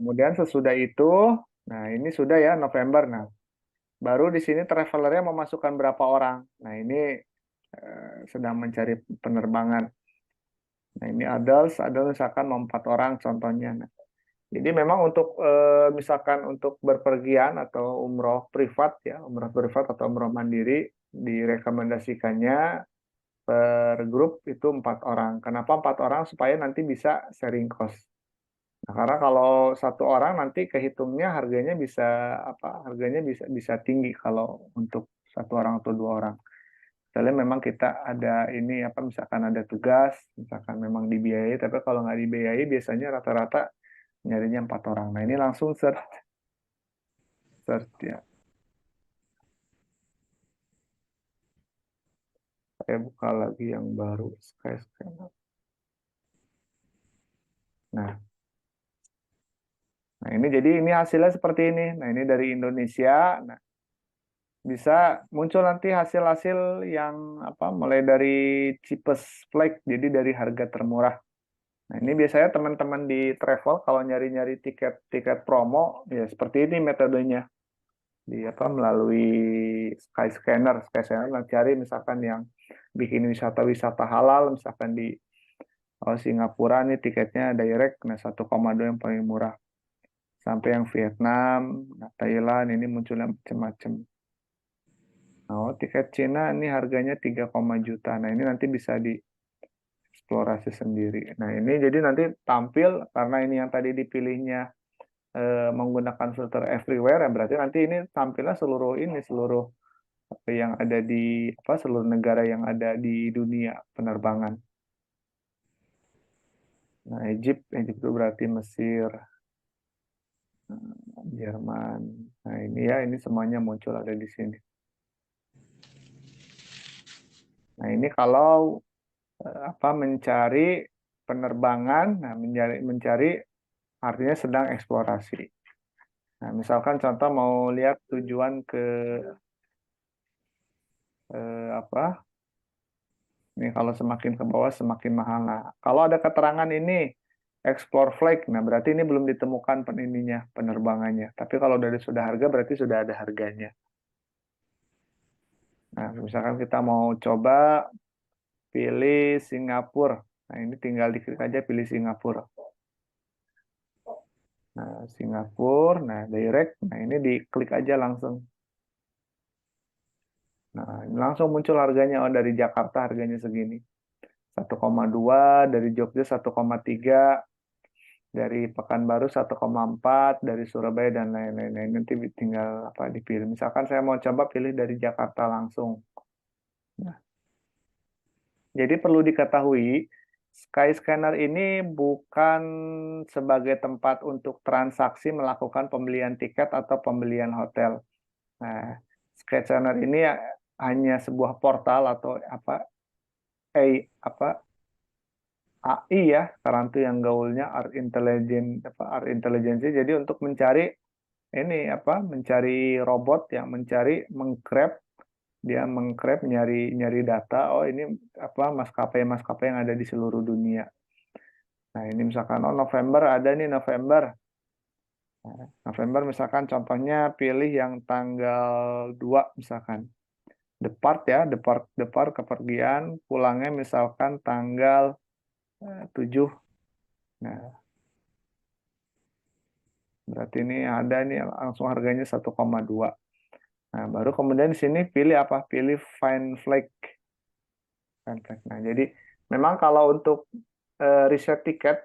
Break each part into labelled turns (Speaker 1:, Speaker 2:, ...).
Speaker 1: Kemudian sesudah itu, nah ini sudah ya November. Nah, baru di sini travelernya memasukkan berapa orang. Nah, ini sedang mencari penerbangan. Nah, ini adults misalkan mau 4 orang contohnya. Nah, jadi memang untuk misalkan untuk berpergian atau umroh privat atau umroh mandiri direkomendasikannya per grup itu 4 orang. Kenapa 4 orang? Supaya nanti bisa sharing cost. Nah, karena kalau 1 orang nanti kehitungnya harganya bisa apa? Harganya bisa bisa tinggi kalau untuk 1 orang atau 2 orang. Misalnya memang kita ada ini apa? Misalkan ada tugas, misalkan memang dibiayai, tapi kalau nggak dibiayai biasanya rata-rata nyarinya 4 orang. Nah ini langsung search, search ya. Saya buka lagi yang baru, Skyscanner. Nah, nah ini jadi ini hasilnya seperti ini. Nah ini dari Indonesia. Nah, bisa muncul nanti hasil-hasil yang apa mulai dari cheapest flight, jadi dari harga termurah. Nah, ini biasanya teman-teman di travel kalau nyari-nyari tiket-tiket promo ya seperti ini metodenya. Di apa melalui Skyscanner. Skyscanner nah, cari misalkan yang bikin wisata-wisata halal misalkan di Singapura nih tiketnya direct nah 1,2 yang paling murah. Sampai yang Vietnam, nah, Thailand ini munculnya macam-macam. Oh, tiket Cina ini harganya 3, juta. Nah, ini nanti bisa dieksplorasi sendiri. Nah, ini jadi nanti tampil karena ini yang tadi dipilihnya menggunakan filter everywhere, ya berarti nanti ini tampilnya seluruh apa yang ada di apa seluruh negara yang ada di dunia penerbangan. Nah, Egypt itu berarti Mesir, Jerman. Nah, ini ya, ini semuanya muncul ada di sini. Nah, ini kalau apa mencari penerbangan, nah mencari artinya sedang eksplorasi. Nah, misalkan contoh mau lihat tujuan ke apa? Ini kalau semakin ke bawah semakin mahal. Nah, kalau ada keterangan ini explore flight, nah berarti ini belum ditemukan ininya penerbangannya. Tapi kalau dari sudah harga berarti sudah ada harganya. Nah, misalkan kita mau coba pilih Singapura. Nah, ini tinggal diklik aja pilih Singapura. Nah, Singapura, nah direct, nah ini diklik aja langsung. Nah, ini langsung muncul harganya. Oh, dari Jakarta harganya segini. 1,2, dari Jogja 1,3, dari Pekanbaru 1,4, dari Surabaya dan lain-lain. Nah, nanti tinggal apa dipilih. Misalkan saya mau coba pilih dari Jakarta langsung. Nah, jadi perlu diketahui, Skyscanner ini bukan sebagai tempat untuk transaksi melakukan pembelian tiket atau pembelian hotel. Nah, Skyscanner ini hanya sebuah portal atau apa apa AI ya, sekarang tuh yang gaulnya art intelligence. Jadi untuk mencari ini apa mencari robot yang mencari menggrab dia menggrab nyari nyari data oh ini apa maskapai-maskapai yang ada di seluruh dunia. Nah, ini misalkan oh November ada nih November. Nah, November misalkan contohnya pilih yang tanggal 2 misalkan. Depart ya, depart kepergian, pulangnya misalkan tanggal 7. Nah, berarti ini ada nih langsung harganya 1,2. Nah, baru kemudian di sini pilih apa? Pilih find flag. Find flag. Nah, jadi memang kalau untuk riset tiket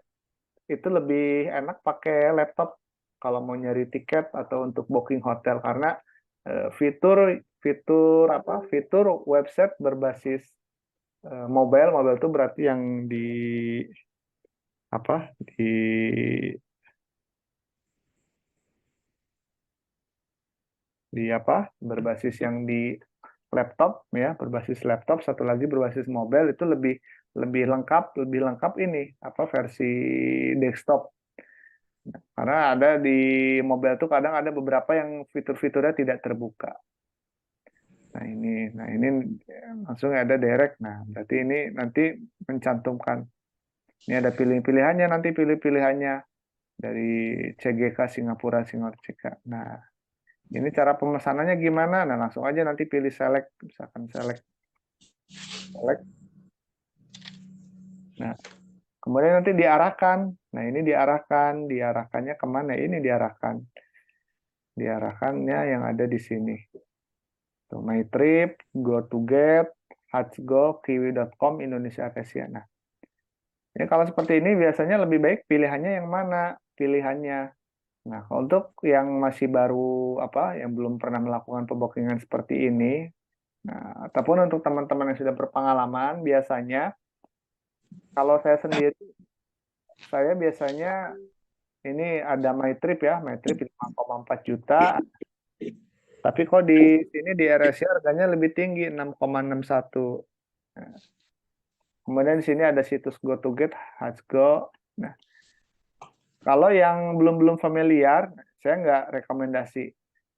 Speaker 1: itu lebih enak pakai laptop kalau mau nyari tiket atau untuk booking hotel karena fitur fitur apa? Fitur website berbasis mobile itu berarti yang di apa? Di apa? Berbasis yang di laptop ya, berbasis laptop, satu lagi berbasis mobile itu lebih lengkap ini apa versi desktop. Karena ada di mobile tuh kadang ada beberapa yang fitur-fiturnya tidak terbuka. Nah ini langsung ada direct. Nah, berarti ini nanti mencantumkan. Ini ada pilih-pilihannya nanti pilih-pilihannya. dari CGK Singapura Singapura. Nah, ini cara pemesanannya gimana? Nah, langsung aja nanti pilih select, misalkan select, select. Nah, kemudian nanti diarahkan. Nah, ini diarahkannya kemana? Ini diarahkannya yang ada di sini. Tuh, My Trip, Go to Get, Hatsgo, Kiwi.com, Indonesia Asia. Nah, ini kalau seperti ini biasanya lebih baik pilihannya yang mana? Pilihannya. Nah, untuk yang masih baru yang belum pernah melakukan pembookingan seperti ini, nah, ataupun untuk teman-teman yang sudah berpengalaman, biasanya kalau saya sendiri, saya biasanya ini ada My Trip ya, My Trip 5,4 juta, tapi kok di sini di RSI harganya lebih tinggi 6,61. Nah, kemudian di sini ada situs GoToGet, Hatsgo. Nah, kalau yang belum familiar, saya nggak rekomendasi.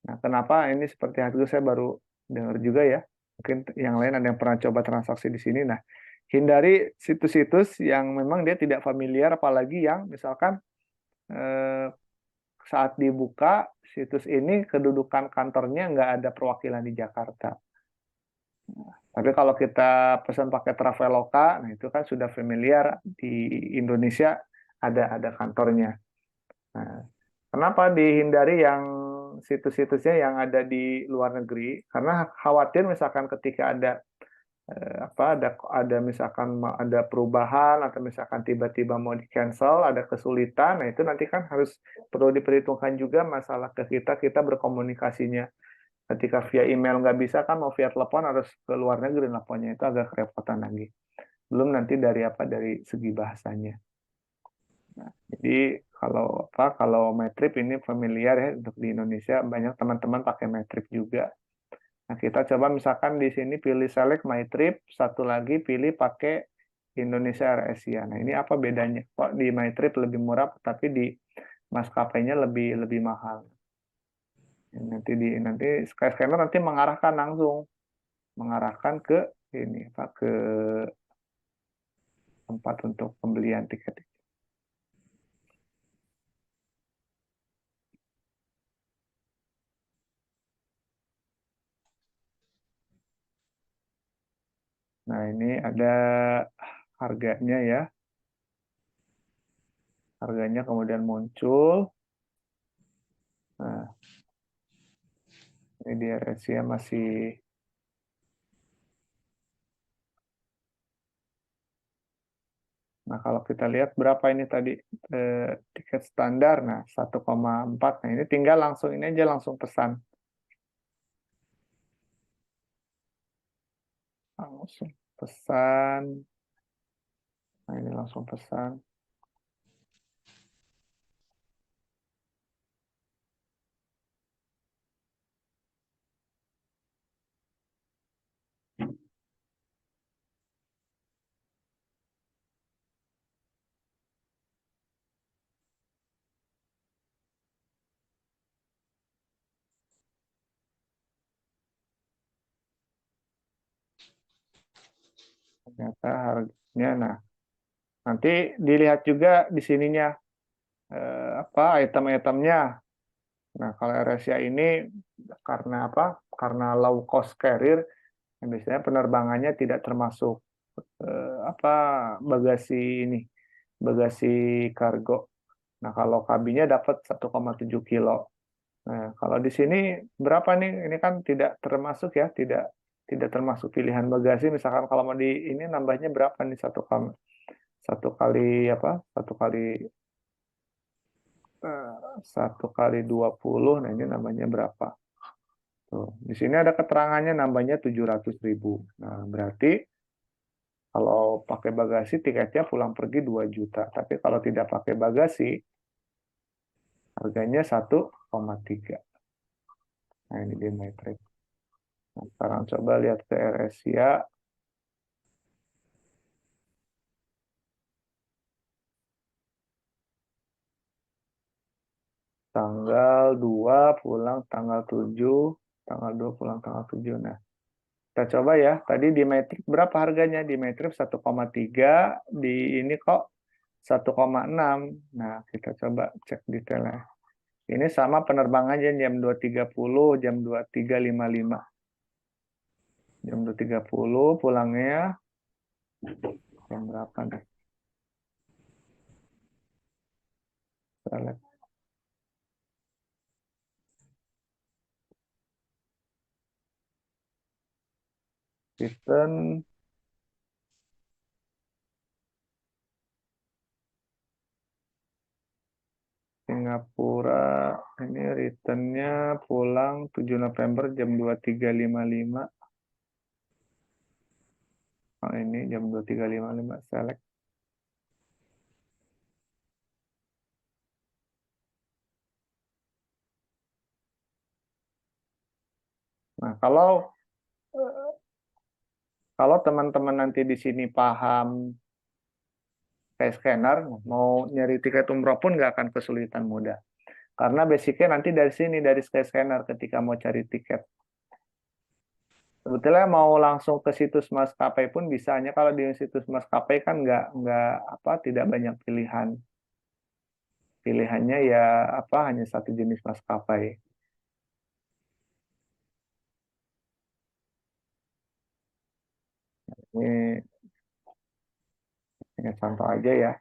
Speaker 1: Nah, kenapa ini seperti Hatsgo saya baru dengar juga ya. Mungkin yang lain ada yang pernah coba transaksi di sini. Nah, hindari situs-situs yang memang dia tidak familiar, apalagi yang misalkan eh, saat dibuka situs ini kedudukan kantornya nggak ada perwakilan di Jakarta. Tapi kalau kita pesan pakai Traveloka, nah itu kan sudah familiar di Indonesia ada kantornya. Nah, kenapa dihindari yang situs-situsnya yang ada di luar negeri? Karena khawatir misalkan ketika ada misalkan ada perubahan atau misalkan tiba-tiba mau di cancel, ada kesulitan, nah itu nanti kan harus perlu diperhitungkan juga masalah ke kita berkomunikasinya. Ketika via email nggak bisa kan mau via telepon harus ke luar negeri teleponnya itu agak kerepotan lagi. Belum nanti dari segi bahasanya. Nah, jadi kalau Metrip ini familiar ya untuk di Indonesia banyak teman-teman pakai Metrip juga. Nah, kita coba misalkan di sini pilih select My Trip, satu lagi pilih pakai Indonesia Air Asia. Nah, ini apa bedanya? Kok di My Trip lebih murah tapi di maskapainya lebih lebih mahal. Nanti Skyscanner nanti mengarahkan ke ke tempat untuk pembelian tiket. Nah, ini ada harganya ya. Harganya kemudian muncul. Nah, ini dia Asia masih. Nah, kalau kita lihat berapa ini tadi tiket standar. Nah, 1,4. Nah, ini tinggal langsung ini aja langsung pesan. Langsung pesan. Nah, ini langsung pesan. Ternyata harganya. Nah, nanti dilihat juga di sininya item-itemnya. Nah, kalau AirAsia ini karena Karena low cost carrier, yang biasanya penerbangannya tidak termasuk bagasi ini, bagasi kargo. Nah, kalau kabinnya dapat 1,7 kilo. Nah, kalau di sini berapa nih? Ini kan tidak termasuk ya, tidak tidak termasuk pilihan bagasi. Misalkan kalau mau di ini nambahnya berapa nih satu kali apa? Satu kali 20. Nah, ini namanya berapa? Tuh, di sini ada keterangannya nambahnya 700.000. Nah, berarti kalau pakai bagasi tiketnya pulang pergi 2 juta. Tapi kalau tidak pakai bagasi, harganya 1,3. Nah, ini dia Matrix. Nah, sekarang coba lihat ke AirAsia. Tanggal 2 pulang tanggal 7. Tanggal 2 pulang tanggal 7. Nah, kita coba ya. Tadi di Matrix berapa harganya? Di Matrix 1,3. Di ini kok 1,6. Nah, kita coba cek detailnya. Ini sama penerbangannya jam 2.30, jam 23.55. Jam 2.30 pulangnya jam berapa nih? Kita lihat. Return Singapura, ini returnnya pulang 7 November jam 23.55. Oh, ini jam 23.55 select. Nah, kalau teman-teman nanti di sini paham Skyscanner, mau nyari tiket umroh pun nggak akan kesulitan, mudah. Karena basicnya nanti dari sini, dari Skyscanner ketika mau cari tiket. Sebetulnya mau langsung ke situs maskapai pun bisa, hanya kalau di situs maskapai kan nggak apa, tidak banyak pilihan. Pilihannya ya apa, hanya satu jenis maskapai. Ini contoh aja ya.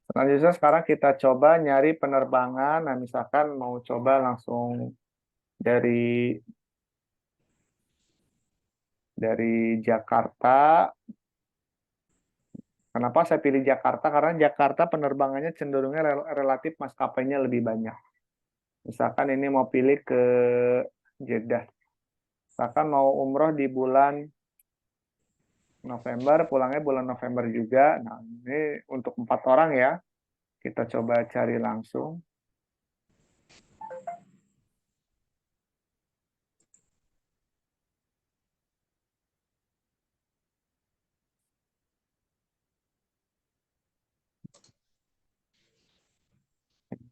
Speaker 1: Selanjutnya sekarang kita coba nyari penerbangan. Nah, misalkan mau coba langsung dari Jakarta. Kenapa saya pilih Jakarta? Karena Jakarta penerbangannya cenderungnya relatif maskapainya lebih banyak. Misalkan ini mau pilih ke Jeddah. Misalkan mau umroh di bulan November, pulangnya bulan November juga. Nah, ini untuk 4 orang ya. Kita coba cari langsung.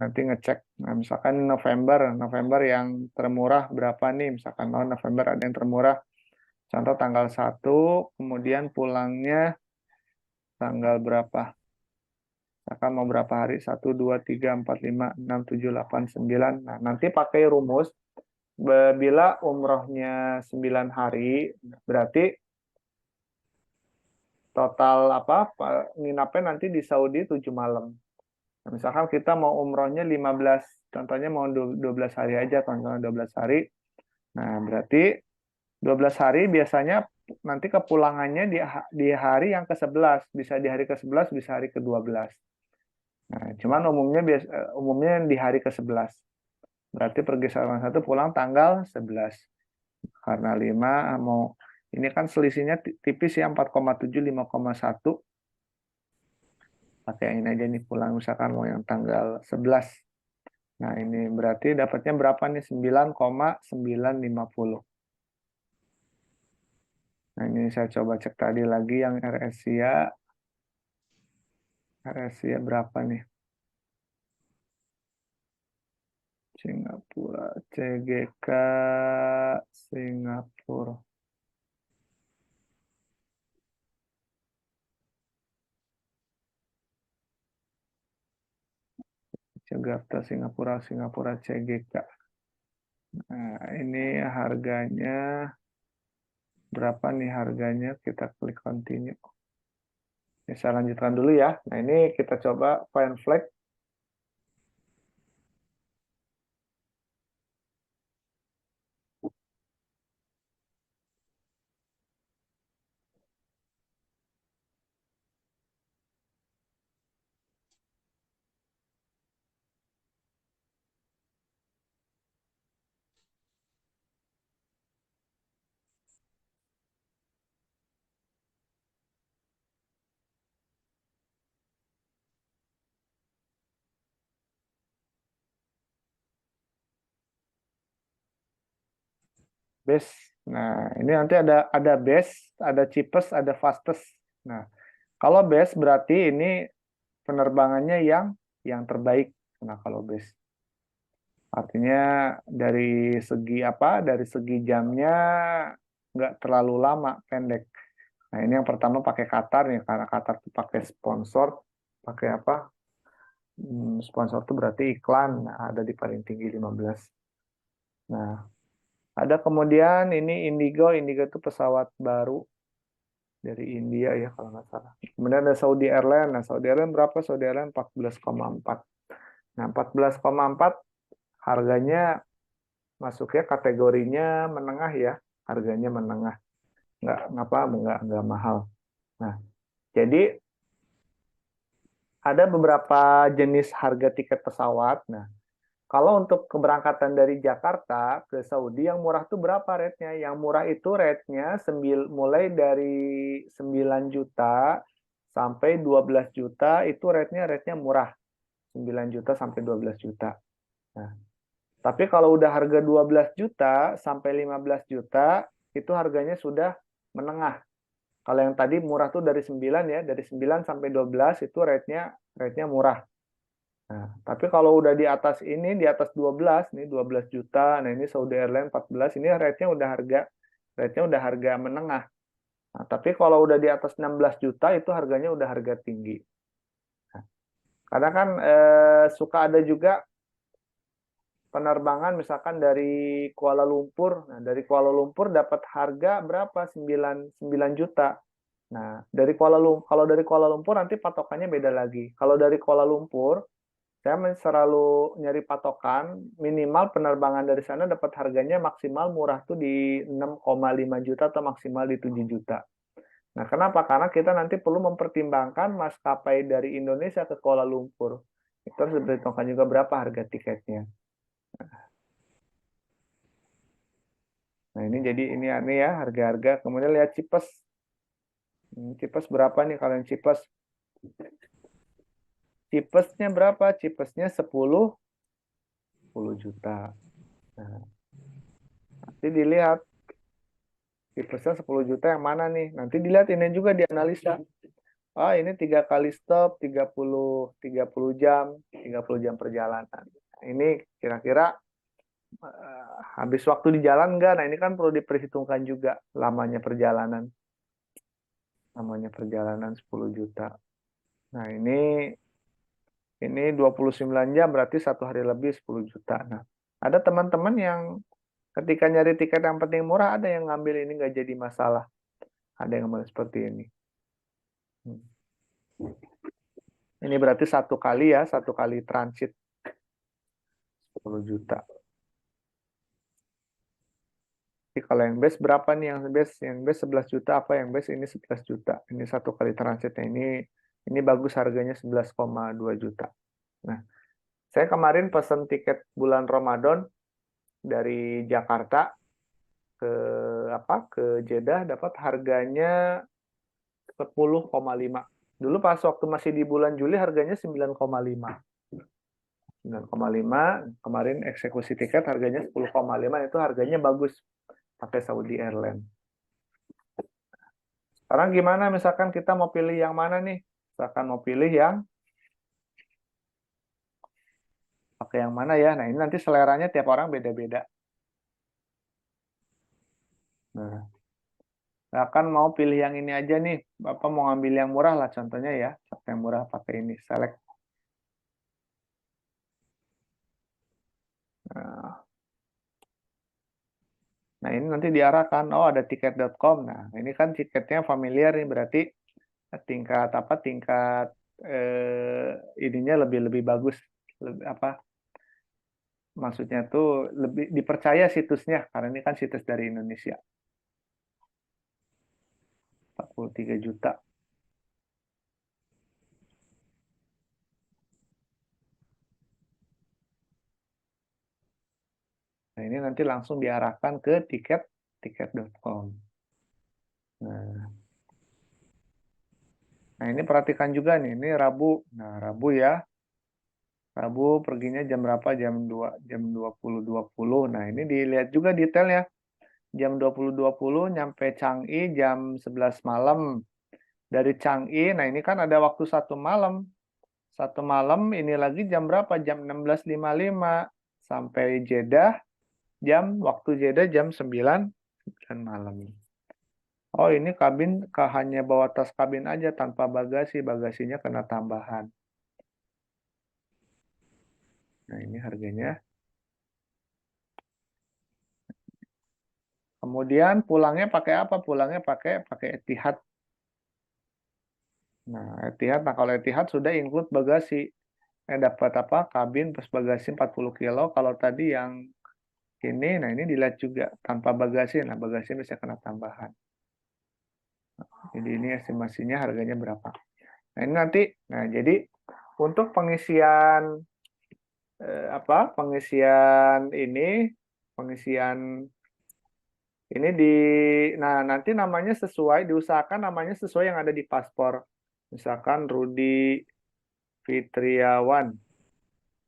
Speaker 1: Nanti ngecek. Nah, misalkan November yang termurah berapa nih? Misalkan mau November ada yang termurah. Contoh tanggal 1, kemudian pulangnya tanggal berapa? Misalkan mau berapa hari? 1, 2, 3, 4, 5, 6, 7, 8, 9. Nah, nanti pakai rumus. Bila umrohnya 9 hari, berarti total apa nginapnya nanti di Saudi 7 malam. Nah, misalkan kita mau umrohnya 15, contohnya mau 12 hari aja, contohnya 12 hari. Nah, berarti 12 hari biasanya nanti kepulangannya di hari yang ke-11, bisa di hari ke-11, bisa hari ke-12. Nah, cuman umumnya di hari ke-11. Berarti pergi tanggal 1 pulang tanggal 11. Karena 5 mau ini kan selisihnya tipis ya, 4,7 5,1. Pakai yang ini aja nih, pulang misalkan mau yang tanggal 11. Nah, ini berarti dapatnya berapa nih? 9,950. Nah, ini saya coba cek tadi lagi yang AirAsia. AirAsia berapa nih? Singapura, CGK, Singapura. Jakarta, Singapura, Singapura, CGK. Nah, ini harganya berapa nih harganya? Kita klik continue. Ini saya lanjutkan dulu ya. Nah, ini kita coba find flag. Base. Nah, ini nanti ada base, ada cheapest, ada fastest. Nah, kalau base berarti ini penerbangannya yang terbaik. Nah, kalau base artinya dari segi apa? Dari segi jamnya nggak terlalu lama, pendek. Nah, ini yang pertama pakai Qatar nih, karena Qatar tuh pakai sponsor, pakai apa? Sponsor tuh berarti iklan, nah, ada di paling tinggi 15. Nah, ada kemudian ini Indigo, Indigo itu pesawat baru dari India ya kalau nggak salah. Kemudian ada Saudi Airlines, nah Saudi Airlines berapa? Saudi Airlines 14,4. Nah, 14,4 harganya masuknya kategorinya menengah ya, harganya menengah, nggak mahal. Nah, jadi ada beberapa jenis harga tiket pesawat. Nah, kalau untuk keberangkatan dari Jakarta ke Saudi yang murah tuh berapa rate-nya? Yang murah itu rate-nya mulai dari 9 juta sampai 12 juta itu rate-nya murah. 9 juta sampai 12 juta. Nah, tapi kalau udah harga 12 juta sampai 15 juta itu harganya sudah menengah. Kalau yang tadi murah tuh dari 9 ya, dari 9 sampai 12 itu rate-nya murah. Nah, tapi kalau udah di atas ini, di atas 12, nih 12 juta, nah ini Saudi Airlines 14, ini rate-nya udah harga menengah. Nah, tapi kalau udah di atas 16 juta, itu harganya udah harga tinggi. Nah, karena kan suka ada juga penerbangan misalkan dari Kuala Lumpur. Nah, dari Kuala Lumpur dapat harga berapa? 9 juta. Nah, kalau dari Kuala Lumpur nanti patokannya beda lagi. Kalau dari Kuala Lumpur, saya selalu nyari patokan minimal penerbangan dari sana dapat harganya maksimal murah tuh di 6,5 juta atau maksimal di 7 juta. Nah, kenapa? Karena kita nanti perlu mempertimbangkan maskapai dari Indonesia ke Kuala Lumpur. Itu harus diperhitungkan juga berapa harga tiketnya. Nah, ini jadi ini aneh ya harga-harga. Kemudian lihat Cipes. Cipes berapa nih kalau yang Cipes? Cipesnya berapa? Cipesnya 10 juta. Nah, nanti dilihat tipesnya 10 juta yang mana nih? Nanti dilihat ini juga dianalisa. Ah, ini 3 kali stop, 30 jam, 30 jam perjalanan. Ini kira-kira habis waktu di jalan enggak? Nah, ini kan perlu diperhitungkan juga lamanya perjalanan. Lamanya perjalanan 10 juta. Nah, ini 29 jam berarti 1 hari lebih 10 juta. Nah, ada teman-teman yang ketika nyari tiket yang penting murah, ada yang ngambil ini nggak jadi masalah. Ada yang ngambil seperti ini. Ini berarti 1 kali ya, 1 kali transit 10 juta. Jadi kalau yang base berapa nih yang base? Yang base 11 juta apa yang base ini 11 juta. Ini 1 kali transitnya ini bagus harganya 11,2 juta. Nah, saya kemarin pesan tiket bulan Ramadan dari Jakarta ke ke Jeddah dapat harganya 10,5. Dulu pas waktu masih di bulan Juli harganya 9,5. 9,5 kemarin eksekusi tiket harganya 10,5 itu harganya bagus pakai Saudi Airlines. Sekarang gimana misalkan kita mau pilih yang mana nih? Misalkan mau pilih yang pakai yang mana ya? Nah, ini nanti seleranya tiap orang beda-beda. Nah, misalkan mau pilih yang ini aja nih. Bapak mau ngambil yang murah lah contohnya ya. Yang murah pakai ini, select. Nah, ini nanti diarahkan, oh ada tiket.com. Nah, ini kan tiketnya familiar nih, berarti tingkat ininya lebih bagus. Maksudnya tuh lebih dipercaya situsnya, karena ini kan situs dari Indonesia. 43 juta. Nah, ini nanti langsung diarahkan ke tiket.com. Nah, ini perhatikan juga nih, ini Rabu. Nah, Rabu ya. Rabu perginya jam berapa? Jam 20.20. Nah, ini dilihat juga detailnya. Jam 20.20 nyampe Changi jam 11 malam. Dari Changi, nah ini kan ada waktu 1 malam. 1 malam ini lagi jam berapa? Jam 16.55 sampai Jeddah waktu Jeddah jam 9 malam. Oh, ini kabin hanya bawa tas kabin aja tanpa bagasi, bagasinya kena tambahan. Nah, ini harganya. Kemudian pulangnya pakai apa? Pulangnya pakai Etihad. Nah, Etihad. Nah, kalau Etihad sudah include bagasi. Dapat apa? Kabin plus bagasi 40 kilo. Kalau tadi yang ini, nah ini dilihat juga tanpa bagasi. Nah, bagasi bisa kena tambahan. Jadi ini estimasinya harganya berapa? Nah, ini nanti. Nah, jadi untuk pengisian pengisian ini nah nanti namanya diusahakan namanya sesuai yang ada di paspor. Misalkan Rudi Fitriawan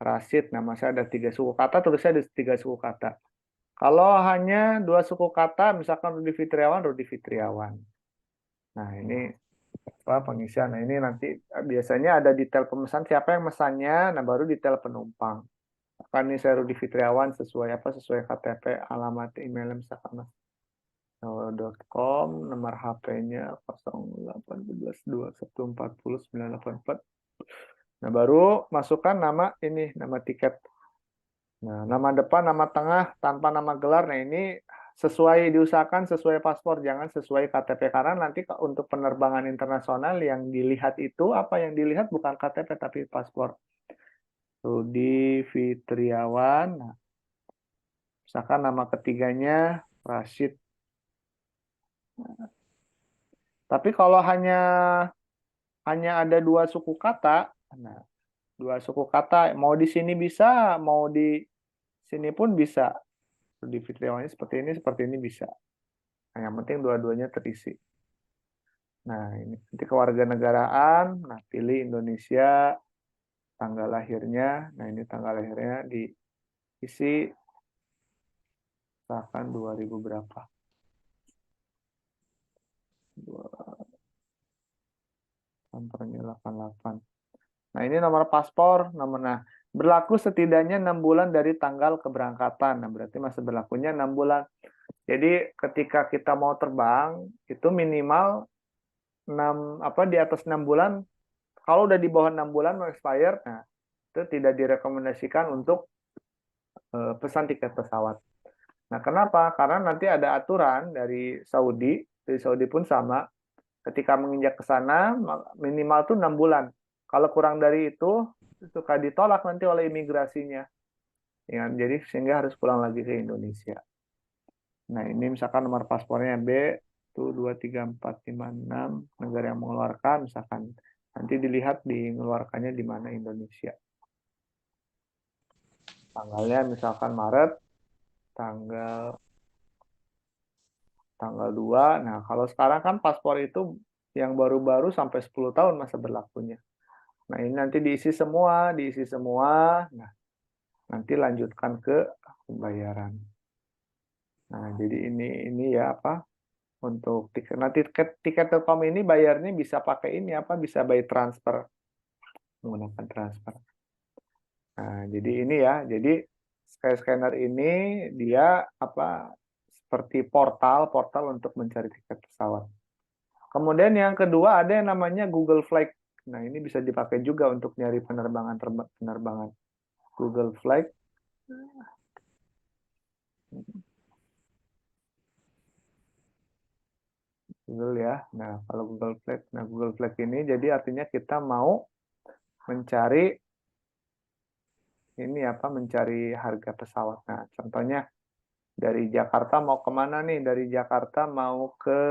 Speaker 1: Rashid, nama saya ada 3 suku kata, tulisnya ada 3 suku kata. Kalau hanya 2 suku kata, misalkan Rudi Fitriawan, Rudi Fitriawan. Nah, ini apa pengisian. Nah, ini nanti biasanya ada detail pemesan siapa yang mesannya, nah baru detail penumpang. Kan ini saya Rudi Fitriawan sesuai KTP, alamat email misalkan Mas. .com, nomor HP-nya 081221409844. Nah, baru masukkan nama tiket. Nah, nama depan, nama tengah, tanpa nama gelar. Nah, ini diusahakan sesuai paspor, jangan sesuai KTP. Karena nanti untuk penerbangan internasional yang dilihat itu, apa yang dilihat bukan KTP, tapi paspor. Rudi Fitriawan. Nah, misalkan nama ketiganya Rashid. Tapi kalau hanya ada 2 suku kata, nah 2 suku kata mau di sini bisa, mau di sini pun bisa. Di Fitriawan seperti ini bisa. Nah, yang penting dua-duanya terisi. Nah, ini nanti kewarganegaraan, nah pilih Indonesia, tanggal lahirnya, nah ini tanggal lahirnya diisi, misalkan 2000 berapa? Contohnya 88. Nah, ini nomor paspor, berlaku setidaknya 6 bulan dari tanggal keberangkatan. Nah, berarti masa berlakunya 6 bulan. Jadi ketika kita mau terbang, itu minimal di atas 6 bulan. Kalau udah di bawah 6 bulan mau expired, nah itu tidak direkomendasikan untuk pesan tiket pesawat. Nah, kenapa? Karena nanti ada aturan dari Saudi pun sama, ketika menginjak ke sana minimal tuh 6 bulan. Kalau kurang dari itu suka ditolak nanti oleh imigrasinya. Ya, jadi sehingga harus pulang lagi ke Indonesia. Nah, ini misalkan nomor paspornya B itu 23456, negara yang mengeluarkan misalkan. Nanti dilihat mengeluarkannya di mana Indonesia. Tanggalnya misalkan Maret, tanggal 2. Nah, kalau sekarang kan paspor itu yang baru-baru sampai 10 tahun masa berlakunya. Nah, ini nanti diisi semua. Nah, nanti lanjutkan ke pembayaran. Nah, jadi ini ya apa? Untuk tiket. Nah, tiket Telkom ini bayarnya bisa pakai bisa by transfer, menggunakan transfer. Nah, jadi ini ya. Jadi Skyscanner ini dia seperti portal untuk mencari tiket pesawat. Kemudian yang kedua ada yang namanya Google Flight. Nah, ini bisa dipakai juga untuk nyari penerbangan. Google Flight. Google ya. Nah, kalau Google Flight ini jadi artinya kita mau mencari mencari harga pesawat. Nah, contohnya dari Jakarta mau kemana nih? Dari Jakarta mau ke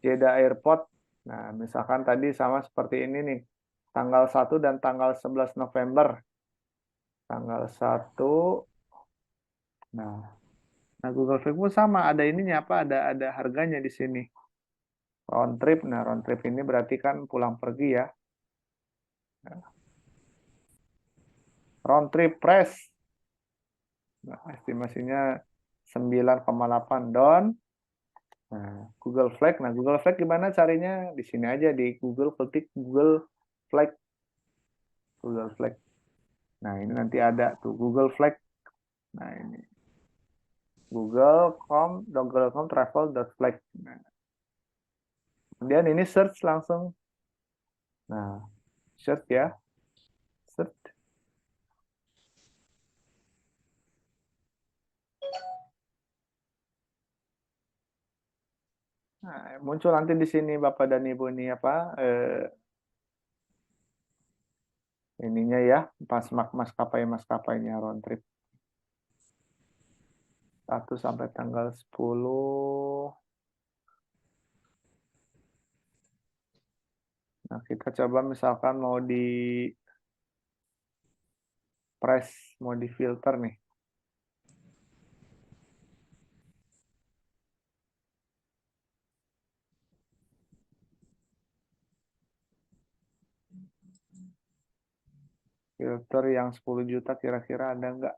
Speaker 1: Jeddah Airport. Nah, misalkan tadi sama seperti ini nih. Tanggal 1 dan tanggal 11 November. Tanggal 1. Nah, Google Flight pun sama, ada ininya ada harganya di sini. Round trip. Nah, round trip ini berarti kan pulang pergi ya. Round trip price. Nah, estimasinya 9,8 don. Nah, Google Flight. Nah, Google Flight gimana carinya? Di sini aja di Google, ketik Google Flight. Google Flight. Nah, ini nanti ada tuh Google Flight. Nah, ini. Google.com travel.flight. Nah, kemudian ini search langsung. Nah, search ya, search. Nah, muncul nanti di sini Bapak dan Ibu nih apa ininya ya, pas maskapainya round trip 1 sampai tanggal 10. Nah, kita coba misalkan mau di press, mau di filter nih. Filter yang 10 juta kira-kira ada nggak?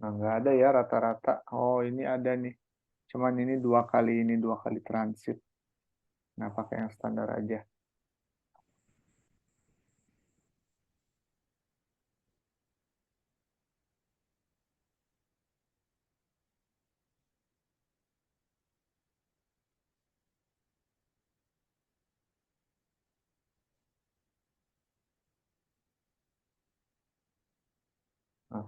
Speaker 1: Nah, nggak ada ya rata-rata. Oh, ini ada nih. Cuman ini 2 kali transit. Nah, pakai yang standar aja. Nah,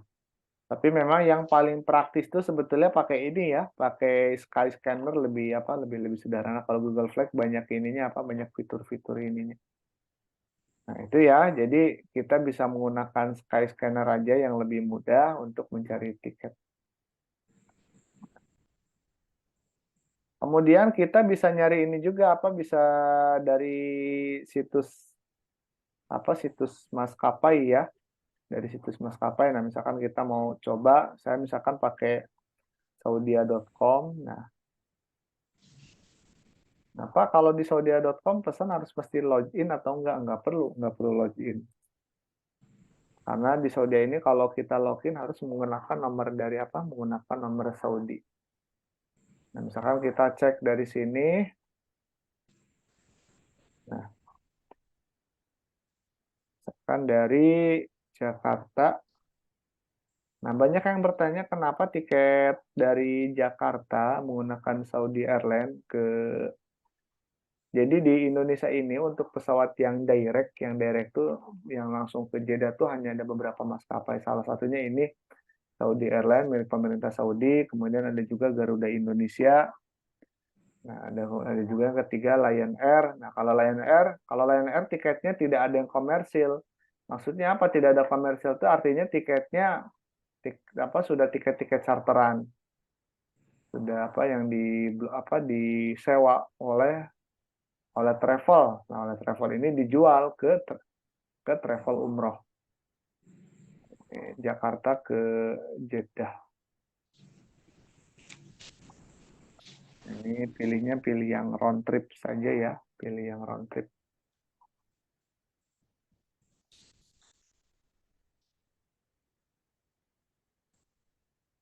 Speaker 1: tapi memang yang paling praktis tuh sebetulnya pakai ini ya, pakai Skyscanner lebih apa, lebih sederhana. Kalau Google Flight banyak ininya apa, banyak fitur-fitur ininya. Nah, itu ya. Jadi kita bisa menggunakan Skyscanner aja yang lebih mudah untuk mencari tiket. Kemudian kita bisa nyari ini juga apa, bisa dari situs apa, situs maskapai ya. Dari situs maskapai. Nah, misalkan kita mau coba, saya misalkan pakai saudia.com. Nah, apa kalau di saudia.com pesan harus pasti login atau enggak? Enggak perlu login. Karena di Saudi ini kalau kita login harus menggunakan nomor dari apa? Menggunakan nomor Saudi. Nah, misalkan kita cek dari sini. Nah, misalkan dari Jakarta. Nah, banyak yang bertanya kenapa tiket dari Jakarta menggunakan Saudi Airlines ke. Jadi di Indonesia ini untuk pesawat yang direct tuh yang langsung ke Jeddah tuh hanya ada beberapa maskapai. Salah satunya ini Saudi Airlines milik pemerintah Saudi, kemudian ada juga Garuda Indonesia. Nah, ada juga yang ketiga Lion Air. Nah, kalau Lion Air tiketnya tidak ada yang komersil. Maksudnya apa? Tidak ada komersil itu artinya tiketnya sudah tiket-tiket charteran. Sudah apa yang disewa oleh oleh travel. Nah, oleh travel ini dijual ke travel umroh. Jakarta ke Jeddah. Ini pilih yang round trip saja ya, pilih yang round trip.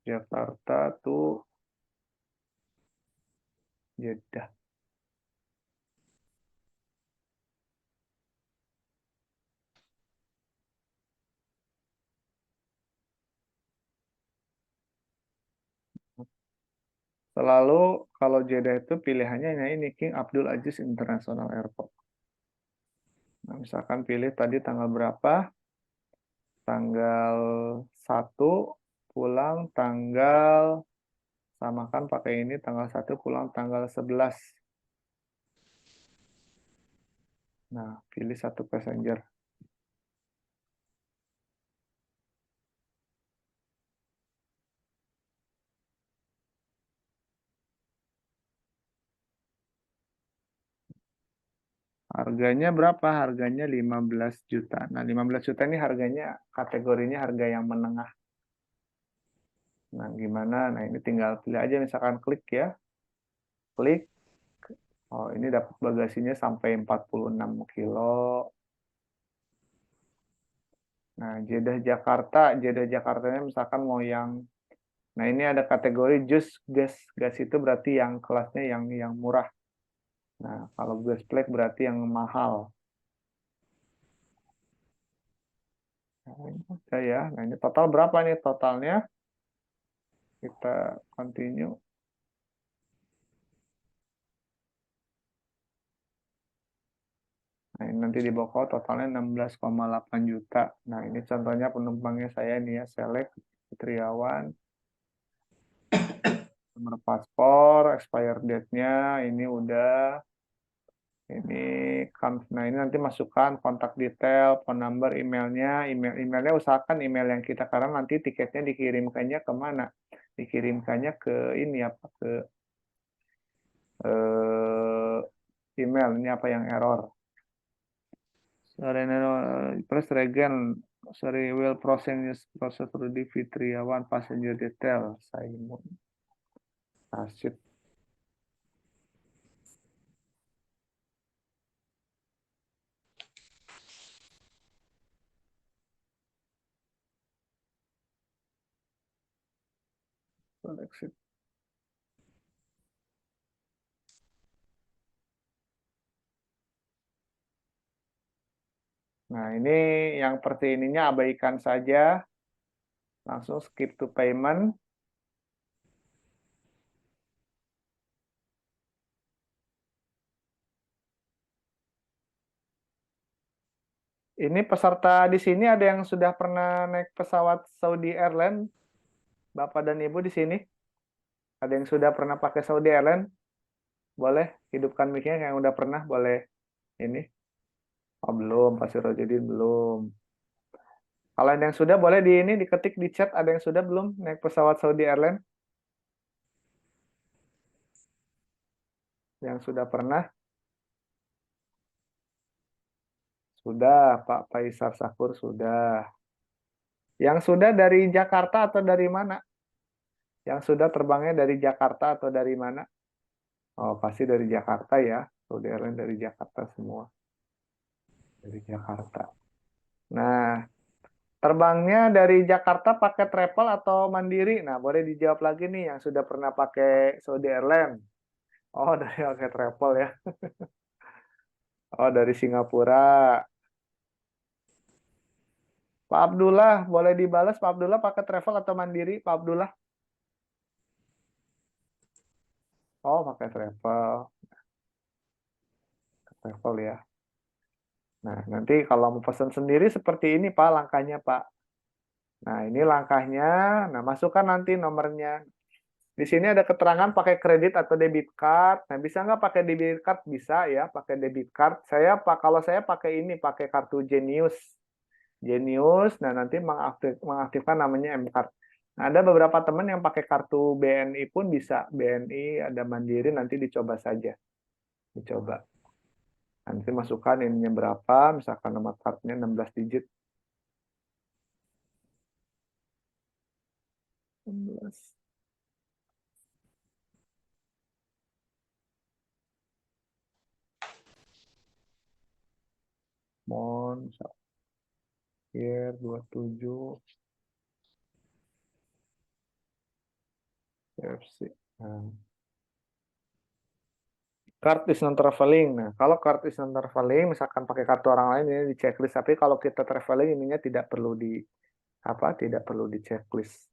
Speaker 1: Jakarta tuh Jeddah. Selalu kalau Jeddah itu pilihannya ini King Abdul Aziz International Airport. Nah, misalkan pilih tadi tanggal berapa? Tanggal 1 pulang tanggal, samakan pakai ini tanggal 1 pulang tanggal 11. Nah, pilih satu passenger. Harganya berapa? Harganya 15 juta. Nah, 15 juta ini harganya kategorinya harga yang menengah. Nah, gimana? Nah, ini tinggal pilih aja misalkan klik ya. Klik. Oh, ini dapat bagasinya sampai 46 kilo. Nah, Jeddah Jakartanya misalkan mau yang. Nah, ini ada kategori jus gas. Gas itu berarti yang kelasnya yang murah. Nah, kalau gas black berarti yang mahal. Nah, ini aja ya. Nah, ini total berapa nih totalnya? Kita continue. Nah, ini nanti di bawah totalnya 16,8 juta. Nah, ini contohnya penumpangnya saya nih ya, Select Fitriawan. Nomor paspor, expire date-nya, ini udah. Ini nah ini nanti masukkan kontak detail, phone number, emailnya, emailnya usahakan email yang kita karena nanti tiketnya dikirimkannya ke mana? Dikirimkannya ke ini apa ke eh, email ini apa yang error? Sorry, press again. Sorry, will process Rudy Fitriawan passenger detail. Simon Rashid. Exit. Nah, ini yang seperti ininya abaikan saja. Langsung skip to payment. Ini peserta di sini ada yang sudah pernah naik pesawat Saudi Airlines, Bapak dan Ibu di sini? Ada yang sudah pernah pakai Saudi Airlines? Boleh hidupkan mic-nya yang udah pernah, boleh ini. Oh, belum, Pak Sirojudin belum. Kalau ada yang sudah boleh di ini diketik di chat ada yang sudah belum naik pesawat Saudi Airlines? Yang sudah pernah? Sudah, Pak Faisal Sakur sudah. Yang sudah dari Jakarta atau dari mana? Yang sudah terbangnya dari Jakarta atau dari mana? Oh, pasti dari Jakarta ya. Saudi Airlines dari Jakarta semua. Dari Jakarta. Nah, terbangnya dari Jakarta pakai travel atau mandiri? Nah, boleh dijawab lagi nih yang sudah pernah pakai Saudi Airlines. Oh, dari pakai travel ya. Oh, dari Singapura. Pak Abdullah, boleh dibalas Pak Abdullah pakai travel atau mandiri, Pak Abdullah? Oh, pakai travel. Travel ya. Nah, nanti kalau mau pesan sendiri seperti ini Pak langkahnya Pak. Nah, ini langkahnya. Nah, masukkan nanti nomornya. Di sini ada keterangan pakai kredit atau debit card. Nah, bisa nggak pakai debit card? Bisa ya, pakai debit card. Kalau saya pakai ini, pakai kartu Genius. Genius, nah nanti mengaktifkan namanya M-Card. Nah, ada beberapa teman yang pakai kartu BNI pun bisa. BNI, ada Mandiri, nanti dicoba saja. Dicoba. Nanti masukkan ininya berapa, misalkan nomor kartunya 16 digit. 16. Mon, Sapphire 27, FC. Nah, card is non traveling. Nah, kalau card is non traveling, misalkan pakai kartu orang lain ini di checklist. Tapi kalau kita traveling ininya tidak perlu di apa? Tidak perlu di checklist.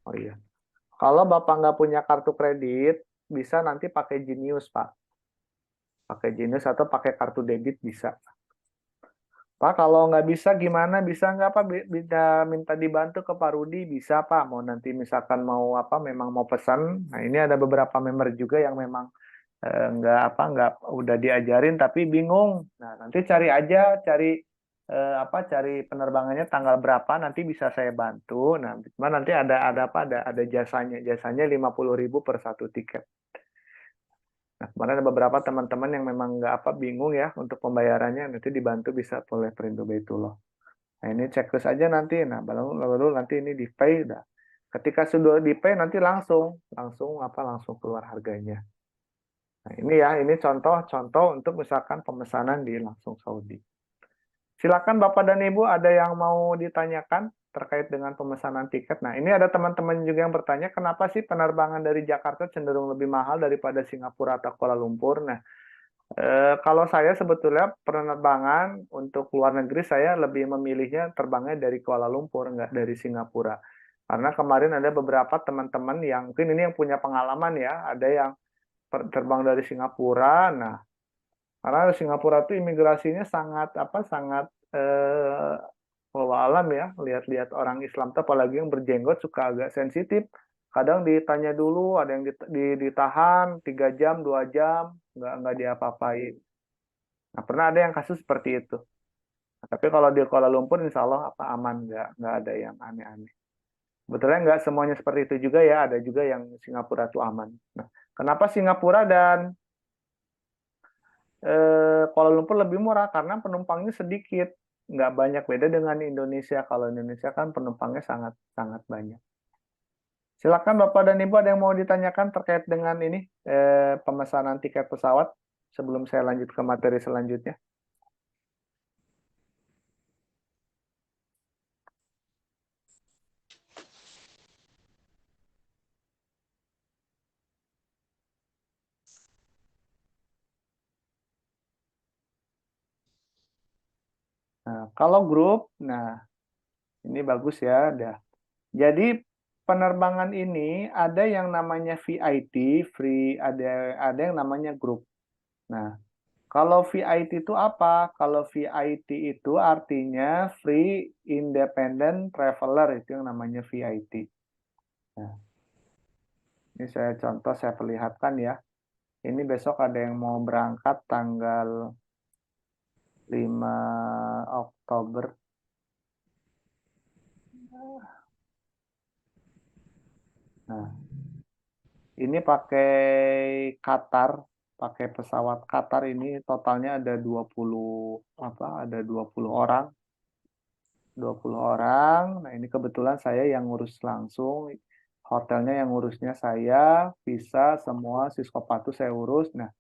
Speaker 1: Oh iya. Kalau Bapak nggak punya kartu kredit, bisa nanti pakai Genius, Pak. Pakai Genius atau pakai kartu debit bisa. Pak, kalau nggak bisa gimana? Bisa nggak Pak? Bisa minta dibantu ke Pak Rudi? Bisa Pak. Mau nanti misalkan mau apa? Memang mau pesan. Nah ini ada beberapa member juga yang memang nggak apa nggak udah diajarin tapi bingung. Nah nanti cari aja, cari penerbangannya tanggal berapa nanti bisa saya bantu. Nah, cuma nanti ada apa? Ada jasanya. Jasanya 50.000 per satu tiket. Nah, kemarin ada beberapa teman-teman yang memang nggak apa bingung ya untuk pembayarannya nanti dibantu bisa oleh Perindo Baitullah. Nah ini checklist aja nanti. Nah lalu nanti ini di pay dah. Ketika sudah di pay nanti langsung keluar harganya. Nah ini ya ini contoh-contoh untuk misalkan pemesanan di langsung Saudi. Silakan Bapak dan Ibu ada yang mau ditanyakan? terkait dengan pemesanan tiket. Nah, ini ada teman-teman juga yang bertanya, kenapa sih penerbangan dari Jakarta cenderung lebih mahal daripada Singapura atau Kuala Lumpur? Nah, kalau saya sebetulnya penerbangan untuk luar negeri saya lebih memilihnya terbangnya dari Kuala Lumpur, nggak dari Singapura. Karena kemarin ada beberapa teman-teman yang mungkin ini yang punya pengalaman ya, ada yang terbang dari Singapura. Nah, karena Singapura itu imigrasinya sangat apa sangat eh, walau alam ya, lihat-lihat orang Islam tuh apalagi yang berjenggot suka agak sensitif. Kadang ditanya dulu, ada yang ditahan 3 jam, 2 jam, nggak diapa-apain. Nah, pernah ada yang kasus seperti itu. Nah, tapi kalau di Kuala Lumpur, insya Allah apa aman, nggak ada yang aneh-aneh. Betulnya nggak semuanya seperti itu juga ya, ada juga yang Singapura itu aman. Nah, kenapa Singapura dan Kuala Lumpur lebih murah? Karena penumpangnya sedikit, nggak banyak beda dengan Indonesia. Kalau Indonesia kan penumpangnya sangat sangat banyak. Silakan Bapak dan Ibu ada yang mau ditanyakan terkait dengan ini pemesanan tiket pesawat sebelum saya lanjut ke materi selanjutnya. Nah, kalau grup, nah ini bagus ya, dah. Jadi penerbangan ini ada yang namanya VIT, free, ada yang namanya grup. Nah, kalau VIT itu apa? Kalau VIT itu artinya Free Independent Traveler, itu yang namanya VIT. Nah, ini saya contoh, saya perlihatkan ya. Ini besok ada yang mau berangkat tanggal 5 Oktober. Nah, ini pakai Qatar, pakai pesawat Qatar ini totalnya ada 20 apa? Ada 20 orang. 20 orang. Nah, ini kebetulan saya yang ngurus langsung. Hotelnya yang ngurusnya saya, visa semua Siskopatu saya urus. Nah,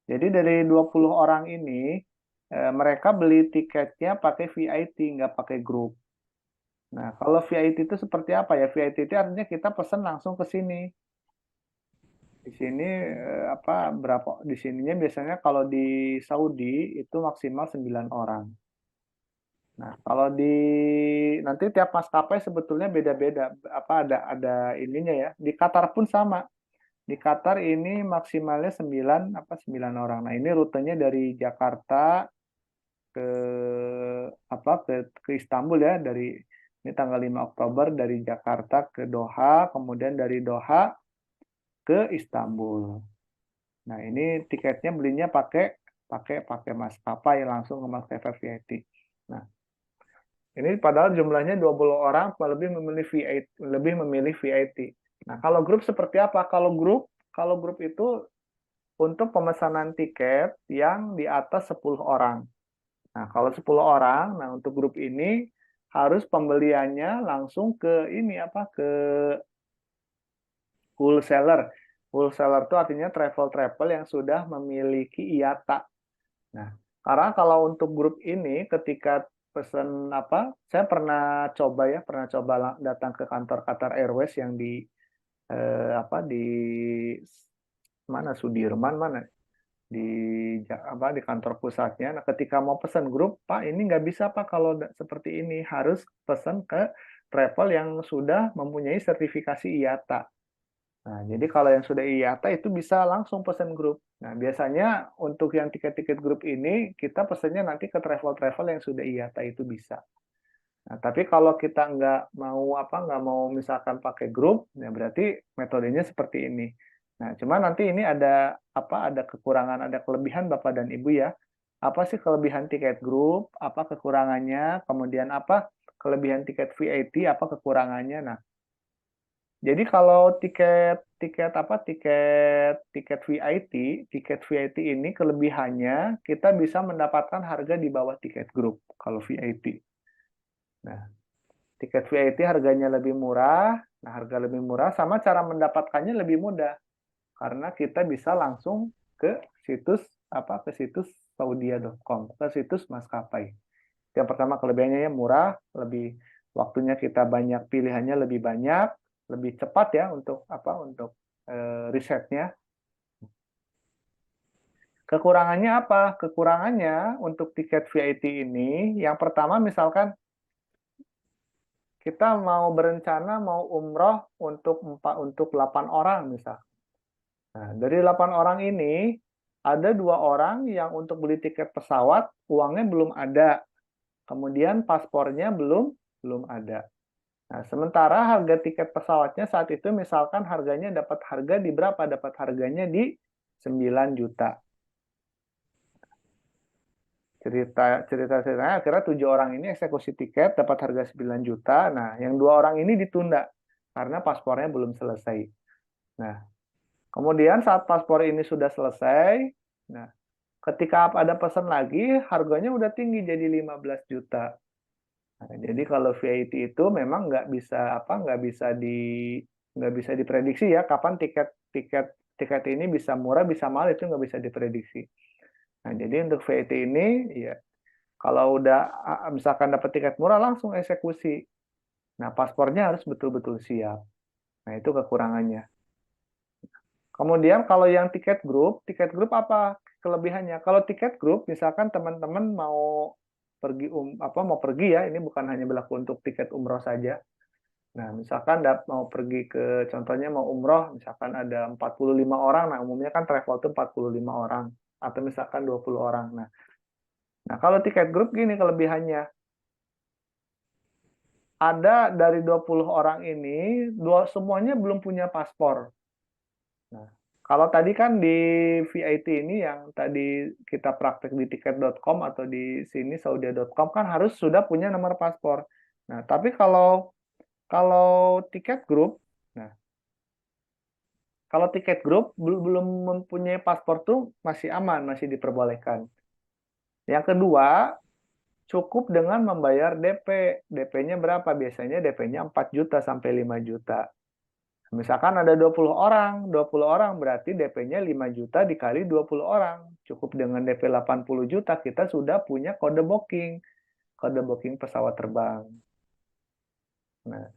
Speaker 1: jadi dari 20 orang ini mereka beli tiketnya pakai VIT, nggak pakai grup. Nah, kalau VIT itu seperti apa ya? VIT itu artinya kita pesan langsung ke sini. Di sini apa berapa di sininya biasanya kalau di Saudi itu maksimal 9 orang. Nah, kalau di nanti tiap maskapai sebetulnya beda-beda apa ada ininya ya. Di Qatar pun sama. Di Qatar ini maksimalnya 9 orang. Nah, ini rutenya dari Jakarta ke ke Istanbul ya dari ini tanggal 5 Oktober dari Jakarta ke Doha, kemudian dari Doha ke Istanbul. Nah, ini tiketnya belinya pakai pakai pakai maskapai langsung ke maskapai VIP. Nah, ini padahal jumlahnya 20 orang lebih memilih VIP. Nah, kalau grup seperti apa? Kalau grup itu untuk pemesanan tiket yang di atas 10 orang. Nah, kalau 10 orang, nah untuk grup ini harus pembeliannya langsung ke ini apa? Ke wholesaler. Wholesaler itu artinya travel-travel yang sudah memiliki IATA. Nah, karena kalau untuk grup ini ketika pesan apa, saya pernah coba datang ke kantor Qatar Airways yang di apa di mana Sudirman mana di apa di kantor pusatnya. Nah, ketika mau pesan grup, Pak, ini nggak bisa Pak kalau seperti ini harus pesan ke travel yang sudah mempunyai sertifikasi IATA. Nah, jadi kalau yang sudah IATA itu bisa langsung pesan grup. Nah, biasanya untuk yang tiket-tiket grup ini kita pesannya nanti ke travel-travel yang sudah IATA itu bisa. Nah, tapi kalau kita nggak mau misalkan pakai grup, ya berarti metodenya seperti ini. Nah, cuma nanti ini ada kekurangan, ada kelebihan Bapak dan Ibu ya. Apa sih kelebihan tiket grup? Apa kekurangannya? Kemudian apa kelebihan tiket VIP? Apa kekurangannya? Nah, jadi kalau tiket VIP ini kelebihannya kita bisa mendapatkan harga di bawah tiket grup kalau VIP. Nah, tiket VIP harganya lebih murah. Nah, harga lebih murah sama cara mendapatkannya lebih mudah karena kita bisa langsung ke situs saudia.com, ke situs maskapai. Yang pertama kelebihannya ya murah, lebih waktunya kita banyak, pilihannya lebih banyak, lebih cepat ya untuk risetnya. Kekurangannya apa? Kekurangannya untuk tiket VIP ini, yang pertama misalkan kita mau berencana mau umroh untuk 8 orang misal. Nah, dari 8 orang ini ada 2 orang yang untuk beli tiket pesawat uangnya belum ada. Kemudian paspornya belum ada. Nah, sementara harga tiket pesawatnya saat itu misalkan harganya dapat harga di berapa? Dapat harganya di 9 juta. Ceritanya akhirnya 7 orang ini eksekusi tiket dapat harga 9 juta. Nah, yang 2 orang ini ditunda karena paspornya belum selesai. Nah, kemudian saat paspor ini sudah selesai, nah ketika ada pesan lagi harganya udah tinggi jadi 15 juta. Nah, jadi kalau VAT itu memang nggak bisa diprediksi ya kapan tiket tiket tiket ini bisa murah bisa mahal itu nggak bisa diprediksi. Nah, jadi untuk VAT ini ya kalau udah misalkan dapat tiket murah langsung eksekusi. Nah, paspornya harus betul-betul siap. Nah, itu kekurangannya. Kemudian kalau yang tiket grup apa kelebihannya? Kalau tiket grup, misalkan teman-teman mau mau pergi ya, ini bukan hanya berlaku untuk tiket umroh saja. Nah, misalkan mau pergi ke contohnya mau umroh, misalkan ada 45 orang, nah umumnya kan travel itu 45 orang atau misalkan 20 orang. Nah, kalau tiket grup gini kelebihannya. Ada dari 20 orang ini, semuanya belum punya paspor. Nah, kalau tadi kan di VIT ini yang tadi kita praktek di tiket.com atau di sini saudia.com kan harus sudah punya nomor paspor. Nah, tapi kalau kalau tiket grup, nah kalau tiket grup belum mempunyai paspor tuh masih aman, masih diperbolehkan. Yang kedua, cukup dengan membayar DP. DP-nya berapa? Biasanya DP-nya 4 juta sampai 5 juta. Misalkan ada 20 orang berarti DP-nya 5 juta dikali 20 orang. Cukup dengan DP 80 juta kita sudah punya kode booking pesawat terbang. Nah,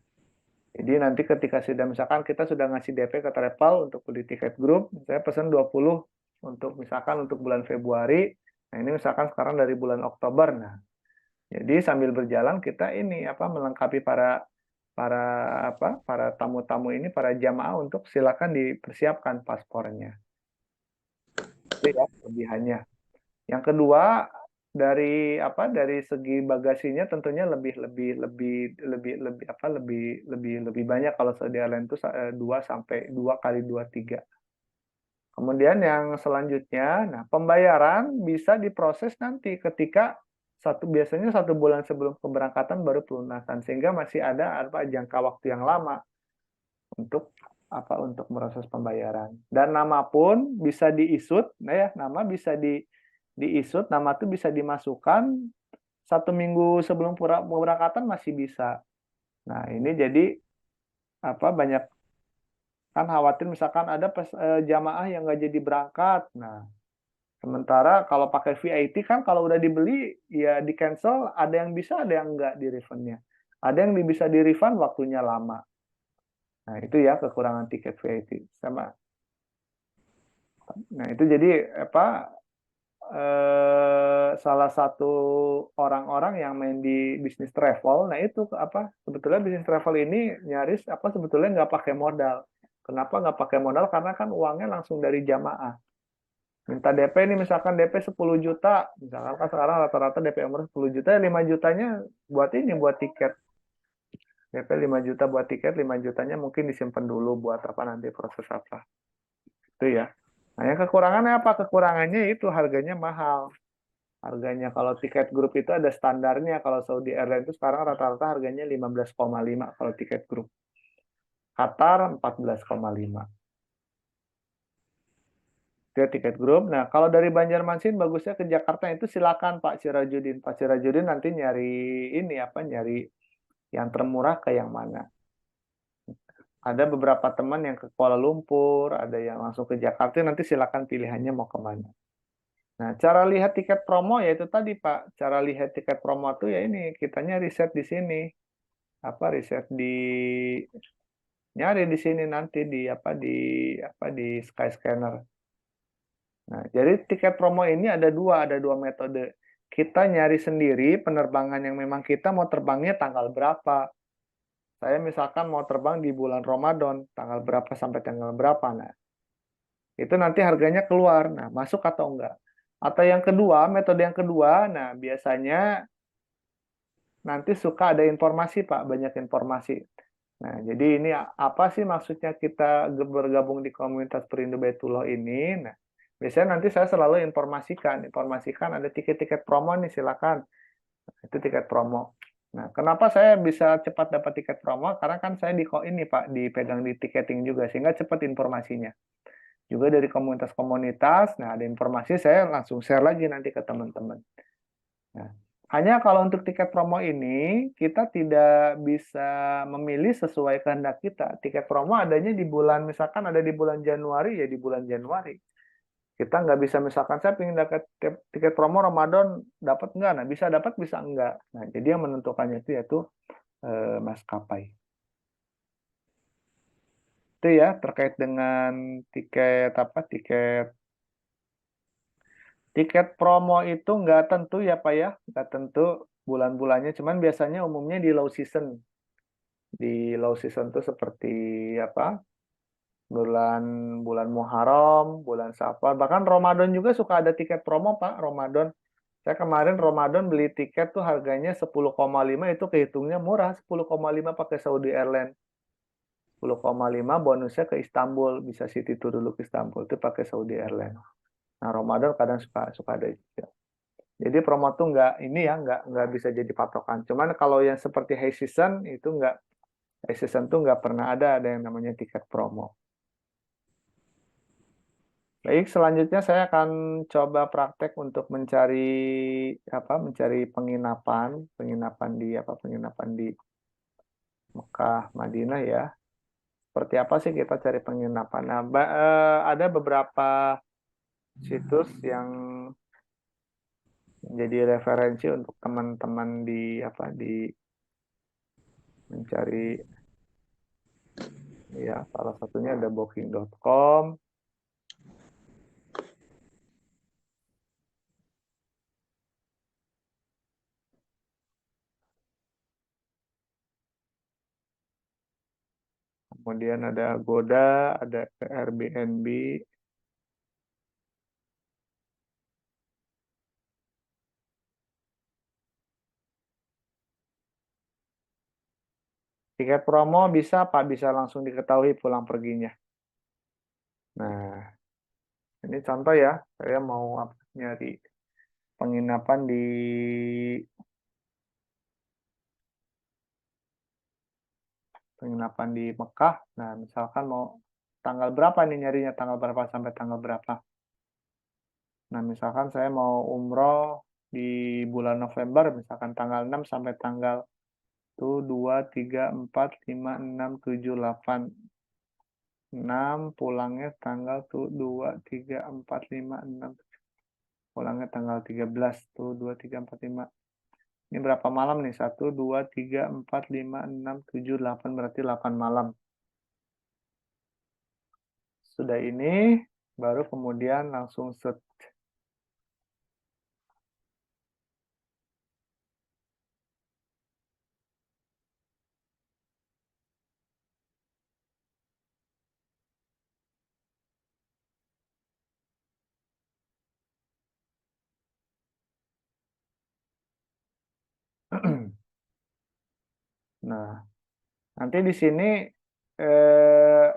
Speaker 1: jadi nanti ketika sudah misalkan kita sudah ngasih DP ke travel untuk beli tiket grup, saya pesan 20 untuk misalkan untuk bulan Februari. Nah, ini misalkan sekarang dari bulan Oktober. Nah, jadi sambil berjalan kita ini melengkapi para para tamu-tamu ini para jamaah untuk silakan dipersiapkan paspornya. Itu ya kelebihannya. Yang kedua dari segi bagasinya tentunya lebih banyak kalau Saudi Airlines itu 2 kali 23. Kemudian yang selanjutnya, nah pembayaran bisa diproses nanti ketika biasanya 1 bulan sebelum keberangkatan baru pelunasan sehingga masih ada jangka waktu yang lama untuk untuk proses pembayaran. Dan nama pun bisa diisut, nah ya nama bisa diisut, nama itu bisa dimasukkan 1 minggu sebelum keberangkatan masih bisa. Nah ini jadi banyak kan khawatir misalkan ada jamaah yang nggak jadi berangkat. Nah sementara kalau pakai VIP kan kalau udah dibeli ya di cancel ada yang bisa ada yang nggak di refundnya. Ada yang bisa di refund waktunya lama. Nah itu ya kekurangan tiket VIP sama. Nah itu jadi salah satu orang-orang yang main di bisnis travel. Nah itu sebetulnya bisnis travel ini nyaris sebetulnya nggak pakai modal. Kenapa nggak pakai modal? Karena kan uangnya langsung dari jamaah. Minta DP ini misalkan DP 10 juta, misalkan kan sekarang rata-rata DP umroh 10 juta, 5 jutanya buat tiket. DP 5 juta buat tiket, 5 jutanya mungkin disimpan dulu buat nanti proses apa. Itu ya. Nah, yang kekurangannya apa? Kekurangannya itu harganya mahal. Harganya kalau tiket grup itu ada standarnya. Kalau Saudi Airlines itu sekarang rata-rata harganya 15,5 kalau tiket grup. Qatar 14,5. Dia tiket grup. Nah, kalau dari Banjarmasin bagusnya ke Jakarta itu silakan Pak Sirajudin. Pak Sirajudin nanti nyari yang termurah ke yang mana. Ada beberapa teman yang ke Kuala Lumpur, ada yang langsung ke Jakarta, nanti silakan pilihannya mau kemana. Nah, cara lihat tiket promo yaitu tadi Pak, cara lihat tiket promo itu ya ini, kitanya riset di sini. riset di nyari di sini nanti di Skyscanner. Nah, jadi tiket promo ini ada dua metode. Kita nyari sendiri penerbangan yang memang kita mau terbangnya tanggal berapa. Saya misalkan mau terbang di bulan Ramadan, tanggal berapa sampai tanggal berapa. Nah, itu nanti harganya keluar. Nah, masuk atau enggak. Atau yang kedua, metode yang kedua, nah biasanya nanti suka ada informasi, Pak, banyak informasi. Nah, jadi ini apa sih maksudnya kita bergabung di komunitas Perindu Baitullah ini? Nah, biasanya nanti saya selalu informasikan ada tiket-tiket promo nih, silakan. Itu tiket promo. Nah, kenapa saya bisa cepat dapat tiket promo? Karena kan saya ini Pak, dipegang di tiketing juga, sehingga cepat informasinya. Juga dari komunitas-komunitas, nah ada informasi saya langsung share lagi nanti ke teman-teman. Nah, hanya kalau untuk tiket promo ini, kita tidak bisa memilih sesuai kehendak kita. Tiket promo adanya di bulan, misalkan ada di bulan Januari, ya di bulan Januari. Kita nggak bisa, misalkan saya ingin dapat tiket promo Ramadan, dapat nggak? Nah, bisa dapat, bisa enggak. Nah, jadi yang menentukannya itu yaitu maskapai. Itu ya, terkait dengan tiket promo itu nggak tentu ya Pak ya, nggak tentu bulan-bulannya, cuman biasanya umumnya di low season. Di low season itu seperti apa? Bulan bulan Muharram, bulan Safar, bahkan Ramadan juga suka ada tiket promo Pak, Ramadan. Saya kemarin Ramadan beli tiket tuh harganya 10,5, itu kehitungnya murah, 10,5 pakai Saudi Airlines. 10,5 bonusnya ke Istanbul, bisa city tour dulu ke Istanbul itu pakai Saudi Airlines. Nah, Ramadan kadang suka ada juga. Jadi promo tuh nggak bisa jadi patokan. Cuman kalau yang seperti high season tuh nggak pernah ada yang namanya tiket promo. Baik, selanjutnya saya akan coba praktek untuk mencari penginapan di Mekah, Madinah ya. Seperti apa sih kita cari penginapan? Nah, ada beberapa situs yang menjadi referensi untuk teman-teman di mencari, ya, salah satunya ada booking.com. Kemudian ada Agoda, ada Airbnb. Tiket promo bisa Pak, bisa langsung diketahui pulang perginya. Nah, ini contoh ya, saya mau nyari penginapan di Mekah. Nah, misalkan mau tanggal berapa nih nyarinya, tanggal berapa sampai tanggal berapa. Nah, misalkan saya mau umroh di bulan November, misalkan tanggal 6 sampai tanggal 2, 3, 4, 5, 6, 7, 8, 6, pulangnya tanggal 2, 3, 4, 5, 6, pulangnya tanggal 13, 2, 3, 4, 5. Ini berapa malam nih? 1, 2, 3, 4, 5, 6, 7, 8, berarti 8 malam. Sudah ini, baru kemudian langsung set. Nah, nanti di sini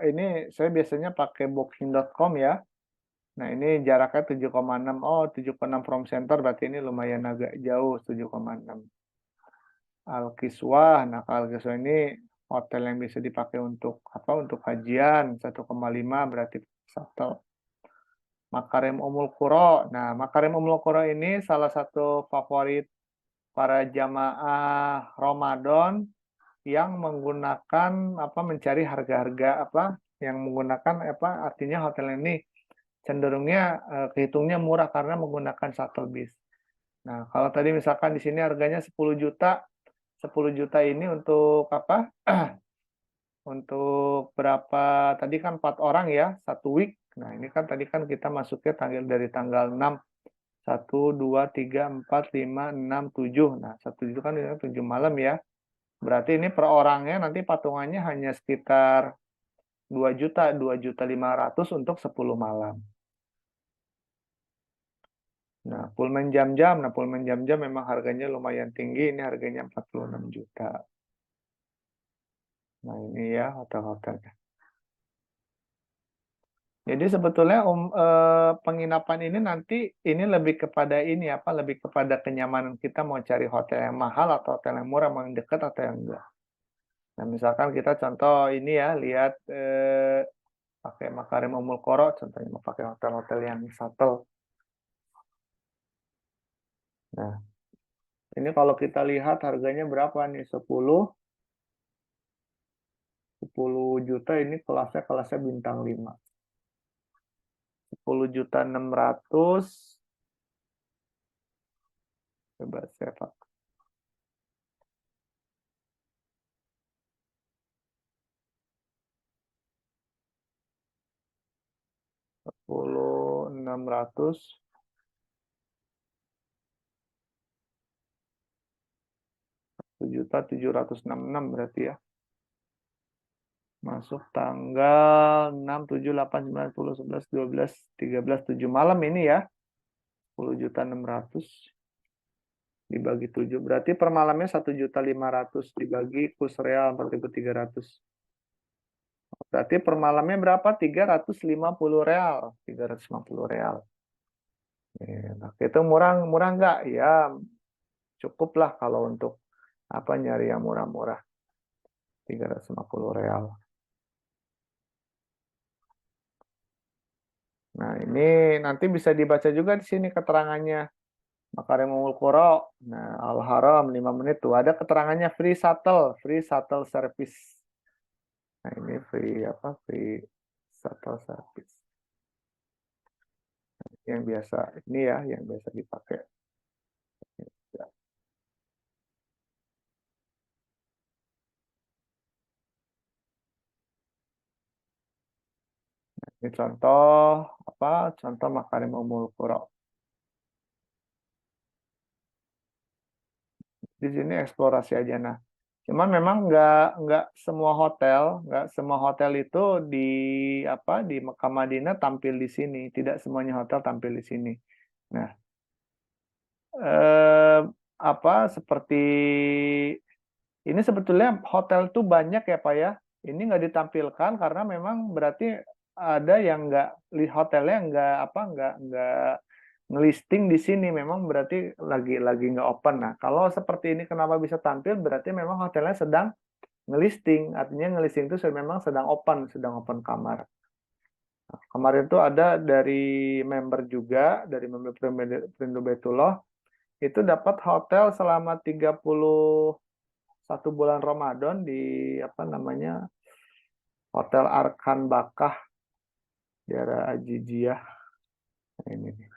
Speaker 1: ini saya biasanya pakai booking.com ya. Nah, ini jaraknya 7,6. Oh, 7,6 from center berarti ini lumayan agak jauh, 7,6. Al-Kiswah. Nah, Al-Kiswah ini hotel yang bisa dipakai untuk Untuk kajian, 1,5 berarti shuttle. Makarim Umul Qura. Nah, Makarim Umul Qura ini salah satu favorit para jamaah Ramadan yang menggunakan mencari harga-harga yang menggunakan artinya hotel ini cenderungnya kehitungnya murah karena menggunakan shuttle bis. Nah, kalau tadi misalkan di sini harganya 10 juta, 10 juta ini untuk apa? Untuk berapa? Tadi kan 4 orang ya, 1 week. Nah, ini kan tadi kan kita masuknya dari tanggal 6. 1, 2, 3, 4, 5, 6, 7. Nah, 1 juta kan 7 malam ya. Berarti ini per orangnya nanti patungannya hanya sekitar 2 juta, 2.500.000 untuk 10 malam. Nah, Pullman jam-jam. Nah, Pullman jam-jam memang harganya lumayan tinggi. Ini harganya 46 juta. Nah, ini ya hotel-hotelnya. Jadi sebetulnya penginapan ini nanti ini lebih kepada ini apa? Lebih kepada kenyamanan kita mau cari hotel yang mahal atau hotel yang murah, mau yang dekat atau yang enggak. Nah, misalkan kita contoh ini ya, lihat pakai Makarim Umul Qura, contohnya mau pakai hotel-hotel yang shuttle. Nah, ini kalau kita lihat harganya berapa nih? 10 juta ini kelasnya bintang 5. 10.600.000 coba saya pakai 10.600 7.766 berarti ya. Masuk tanggal 6, 7, 8, 9, 10, 11, 12, 13, 7 malam ini ya. 10.600.000 dibagi 7. Berarti per malamnya 1.500.000 dibagi kurs real 4.300. Berarti per malamnya berapa? 350 real. 350 real. Nah, itu murah murah nggak? Ya, cukup lah kalau untuk apa nyari yang murah-murah. 350 real. Nah, ini nanti bisa dibaca juga di sini keterangannya. Makarimul Qura, nah Al-Haram 5 menit tuh ada keterangannya free shuttle service. Nah, ini free apa? Free shuttle service. Yang biasa ini ya, yang biasa dipakai. Ya. Ini contoh apa? Contoh Makarimul Qura. Di sini eksplorasi aja. Nah, cuman memang nggak semua hotel itu di apa di Mekah Madinah tampil di sini. Tidak semuanya hotel tampil di sini. Nah, eh, apa seperti ini sebetulnya hotel tuh banyak ya Pak ya. Ini nggak ditampilkan karena memang berarti ada yang nggak hotelnya nggak ngelisting di sini memang berarti lagi nggak open. Nah, kalau seperti ini kenapa bisa tampil berarti memang hotelnya sedang ngelisting. Artinya ngelisting itu memang sedang open kamar. Nah, kemarin itu ada dari member Perindo Baitullah itu dapat hotel selama 31 bulan Ramadan di apa namanya Hotel Arkan Bakah daerah Ajijiyah. Nah, ini nih,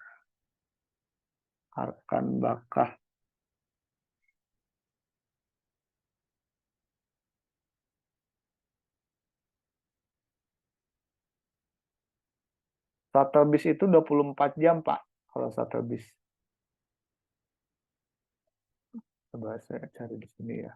Speaker 1: Arkan Bakah. Shuttle bis itu 24 jam, Pak. Kalau shuttle bis. Coba saya cari di sini ya.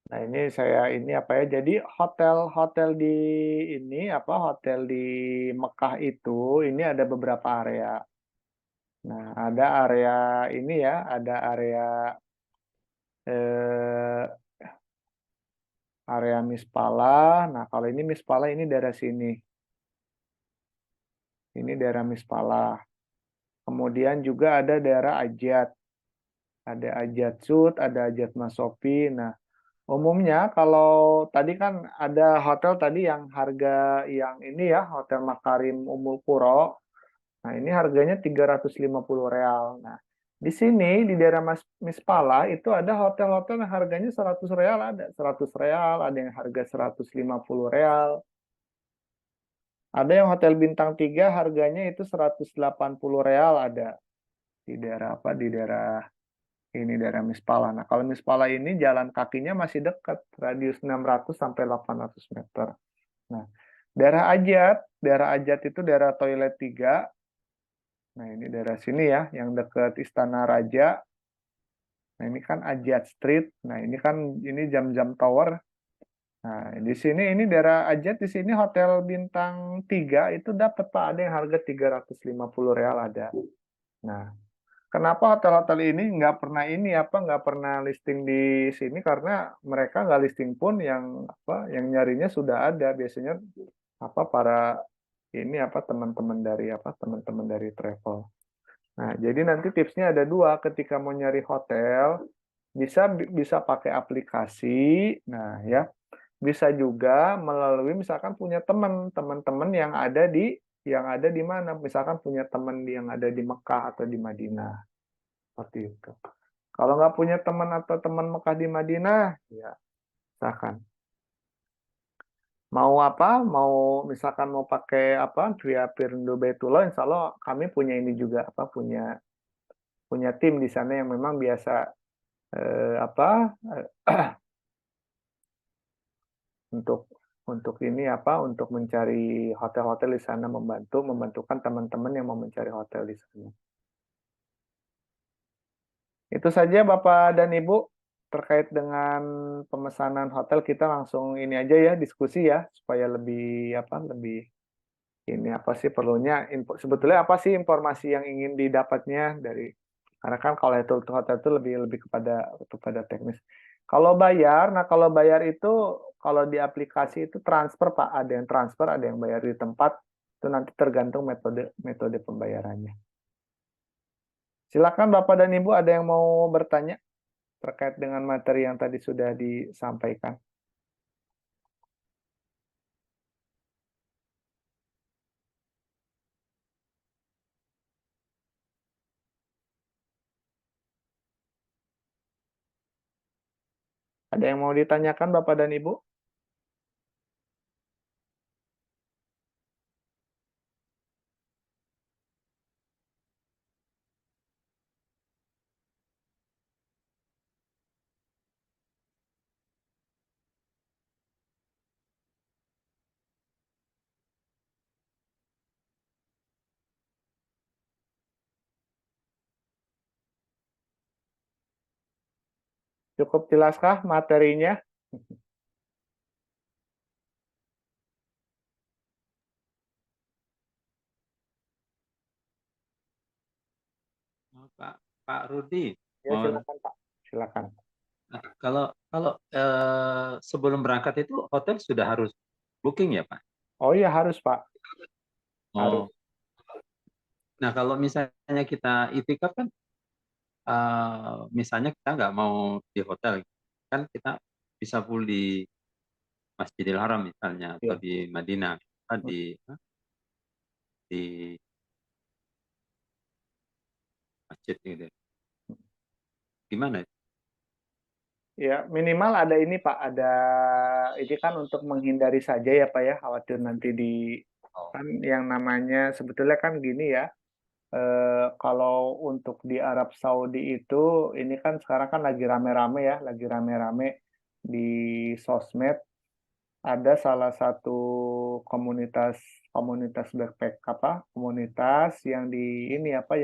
Speaker 1: Nah, ini saya ini apa ya? Jadi hotel-hotel di ini apa? Hotel di Mekah itu ini ada beberapa area. Nah, ada area ini ya, ada eh, area Mispalah. Nah, kalau ini Mispalah ini daerah sini. Ini daerah Mispalah. Kemudian juga ada daerah Ajat. Ada Ajat Sud, ada Ajat Masopi. Nah, umumnya kalau tadi kan ada hotel tadi yang harga yang ini ya, Hotel Makarim Umul Qura. Nah, ini harganya 350 real. Nah, di sini di daerah Mispala itu ada hotel-hotel yang harganya 100 real, ada 100 real, ada yang harga 150 real. Ada yang hotel bintang 3 harganya itu 180 real ada di daerah apa? Di daerah ini daerah Mispala. Nah, kalau Mispala ini jalan kakinya masih dekat, radius 600 sampai 800 meter. Nah, daerah Ajat itu daerah toilet 3. Nah, ini daerah sini ya, yang dekat Istana Raja. Nah, ini kan Ajat Street. Nah, ini kan ini Jam-Jam Tower. Nah, di sini ini daerah Ajat, di sini hotel bintang 3 itu dapat Pak, ada yang harga 350 real ada. Nah, kenapa hotel-hotel ini nggak pernah ini apa nggak pernah listing di sini karena mereka nggak listing pun yang apa yang nyarinya sudah ada biasanya apa para ini apa teman-teman dari travel. Nah, jadi nanti tipsnya ada dua ketika mau nyari hotel bisa bisa pakai aplikasi. Nah, ya bisa juga melalui misalkan punya teman-teman yang ada di mana misalkan punya teman yang ada di Mekah atau di Madinah seperti itu. Kalau nggak punya teman atau teman Mekah di Madinah, ya misalkan mau apa, mau misalkan mau pakai apa via Pirndo Baitullah, insya Allah kami punya ini juga apa punya punya tim di sana yang memang biasa apa untuk ini apa untuk mencari hotel-hotel di sana membantukan teman-teman yang mau mencari hotel di sana. Itu saja Bapak dan Ibu terkait dengan pemesanan hotel kita langsung ini aja ya diskusi ya supaya lebih apa lebih ini apa sih perlunya sebetulnya apa sih informasi yang ingin didapatnya dari karena kan kalau itu hotel itu lebih lebih kepada teknis. Kalau bayar itu kalau di aplikasi itu transfer Pak, ada yang transfer, ada yang bayar di tempat, itu nanti tergantung metode metode pembayarannya. Silakan Bapak dan Ibu ada yang mau bertanya terkait dengan materi yang tadi sudah disampaikan. Ada yang mau ditanyakan Bapak dan Ibu? Cukup jelaskah materinya?
Speaker 2: Oh, Pak Rudi,
Speaker 1: Ya
Speaker 2: mohon.
Speaker 1: silakan Pak. Silakan.
Speaker 2: Nah, kalau kalau sebelum berangkat itu hotel sudah harus booking ya, Pak?
Speaker 1: Oh iya harus Pak, harus.
Speaker 2: Oh, nah kalau misalnya kita itikaf kan, misalnya kita nggak mau di hotel, kan kita bisa full di Masjidil Haram misalnya atau
Speaker 1: Ya.
Speaker 2: di Madinah, di masjid gitu. Gimana?
Speaker 1: Ya, minimal ada ini Pak, ada ini kan untuk menghindari saja ya Pak ya, khawatir nanti
Speaker 2: Oh,
Speaker 1: kan yang namanya sebetulnya kan gini ya, kalau untuk di Arab Saudi itu ini kan sekarang kan lagi rame-rame ya, lagi rame-rame di sosmed ada salah satu komunitas komunitas backpack apa komunitas yang di ini apa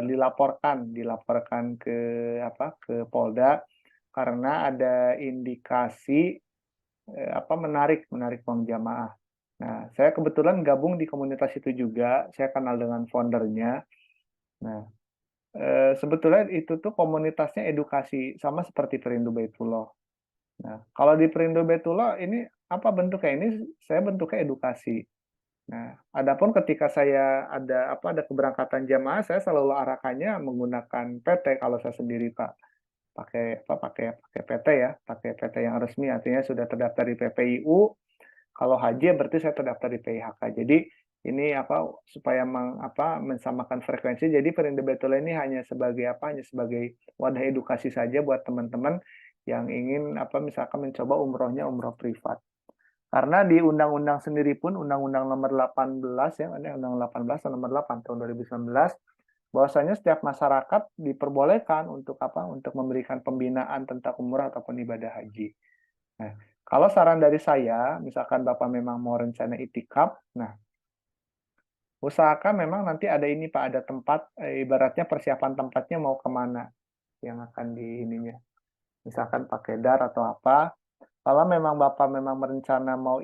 Speaker 1: dilaporkan ke ke Polda karena ada indikasi menarik uang jamaah. Nah, saya kebetulan gabung di komunitas itu juga, saya kenal dengan foundernya. Nah, sebetulnya itu tuh komunitasnya edukasi sama seperti Perindu Baitullah. Nah, kalau di Perindu Baitullah ini apa bentuknya? Ini saya bentuknya edukasi. Nah, adapun ketika saya ada keberangkatan jamaah, saya selalu arahkannya menggunakan PT kalau saya sendiri, Pak. Pakai PT ya, pakai PT yang resmi, artinya sudah terdaftar di PPIU. Kalau haji berarti saya terdaftar di PIHK. Jadi ini supaya mensamakan frekuensi. Jadi Perindu Baitullah ini hanya sebagai hanya sebagai wadah edukasi saja buat teman-teman yang ingin misalkan mencoba umrohnya umroh privat. Karena di undang-undang sendiri pun, Undang-Undang Nomor 18 ya, ada Undang 18 atau Nomor 8 tahun 2019, bahwasanya setiap masyarakat diperbolehkan untuk untuk memberikan pembinaan tentang umrah ataupun ibadah haji. Nah, kalau saran dari saya, misalkan Bapak memang mau rencana itikaf, nah usahakan memang nanti ada ini Pak, ada tempat, ibaratnya persiapan tempatnya mau kemana yang akan di ininya. Misalkan pakai dar atau apa, kalau memang Bapak memang merencana mau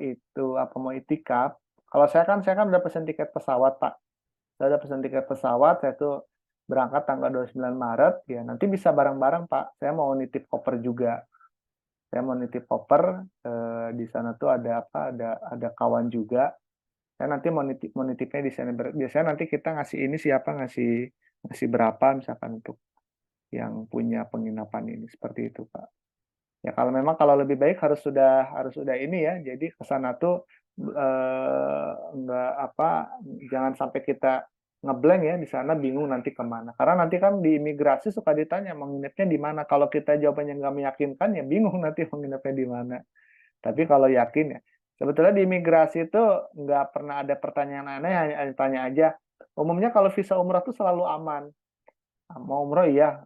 Speaker 1: mau itikaf, kalau saya kan udah pesen tiket pesawat, Pak. Saya udah pesen tiket pesawat, saya tuh berangkat tanggal 29 Maret, ya nanti bisa bareng-bareng, Pak. Saya mau nitip koper juga. Saya mau nitip koper, di sana tuh ada kawan juga. Saya nanti mau nitipnya di sana. Biasanya nanti kita ngasih ini siapa ngasih berapa misalkan untuk yang punya penginapan ini seperti itu, Pak. Ya kalau lebih baik harus sudah ini ya. Jadi ke sana tuh nggak jangan sampai kita ngeblank ya di sana bingung nanti kemana. Karena nanti kan di imigrasi suka ditanya menginapnya di mana. Kalau kita jawabannya nggak meyakinkan ya bingung nanti menginapnya di mana. Tapi kalau yakin ya, sebetulnya di imigrasi itu nggak pernah ada pertanyaan aneh, hanya tanya aja. Umumnya kalau visa umrah tuh selalu aman. Mau umroh iya,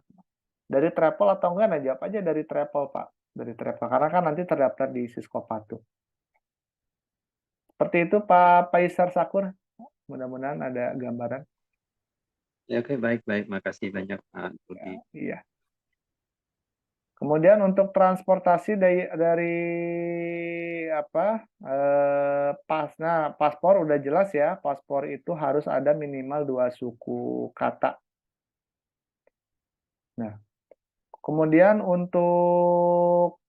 Speaker 1: dari travel atau enggak, nah jawab aja dari travel, Pak. Dari travel, karena kan nanti terdaftar di Siskopatu. Seperti itu, Pak Paisar Sakur. Mudah-mudahan ada gambaran.
Speaker 2: Ya, oke, baik. Makasih banyak, Pak
Speaker 1: Ya,
Speaker 2: Budi.
Speaker 1: iya. Kemudian untuk transportasi dari paspor udah jelas ya. Paspor itu harus ada minimal 2 suku kata. Nah, kemudian untuk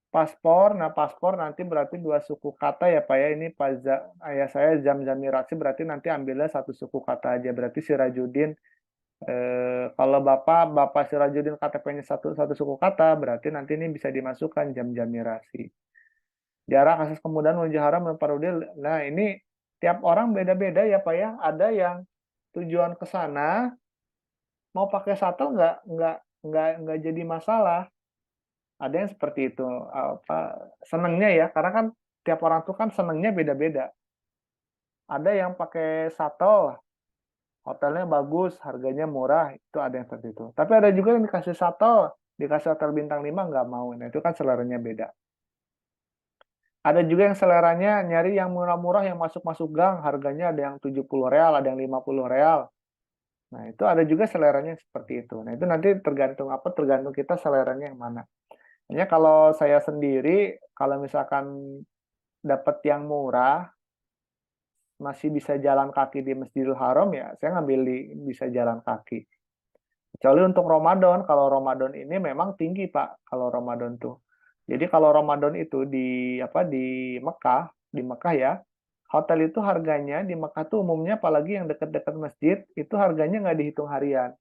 Speaker 1: paspor, paspor nanti berarti 2 suku kata ya Pak ya. Ini ayah saya Zamzam Mirasi berarti nanti ambilnya 1 suku kata aja. Berarti Sirajudin, kalau Bapak Sirajudin KTP-nya satu suku kata, berarti nanti ini bisa dimasukkan Zamzam Mirasi. Jarak asas kemudahan menuju haram dan parudil. Nah ini tiap orang beda-beda ya Pak ya. Ada yang tujuan ke sana mau pakai shuttle nggak jadi masalah. Ada yang seperti itu, senengnya ya, karena kan tiap orang tuh kan senengnya beda-beda. Ada yang pakai shuttle, hotelnya bagus, harganya murah, itu ada yang seperti itu. Tapi ada juga yang dikasih hotel bintang 5 nggak mau. Nah, itu kan seleranya beda. Ada juga yang seleranya nyari yang murah-murah, yang masuk-masuk gang, harganya ada yang 70 real, ada yang 50 real. Nah, itu ada juga seleranya seperti itu. Nah, itu nanti tergantung kita seleranya yang mana. Hanya kalau saya sendiri, kalau misalkan dapat yang murah, masih bisa jalan kaki di Masjidil Haram ya, saya ngambil bisa jalan kaki. Kecuali untuk Ramadan, kalau Ramadan ini memang tinggi Pak, kalau Ramadan tuh. Jadi kalau Ramadan itu di Mekah ya, hotel itu harganya di Mekah tuh umumnya apalagi yang dekat-dekat masjid, itu harganya nggak dihitung harian.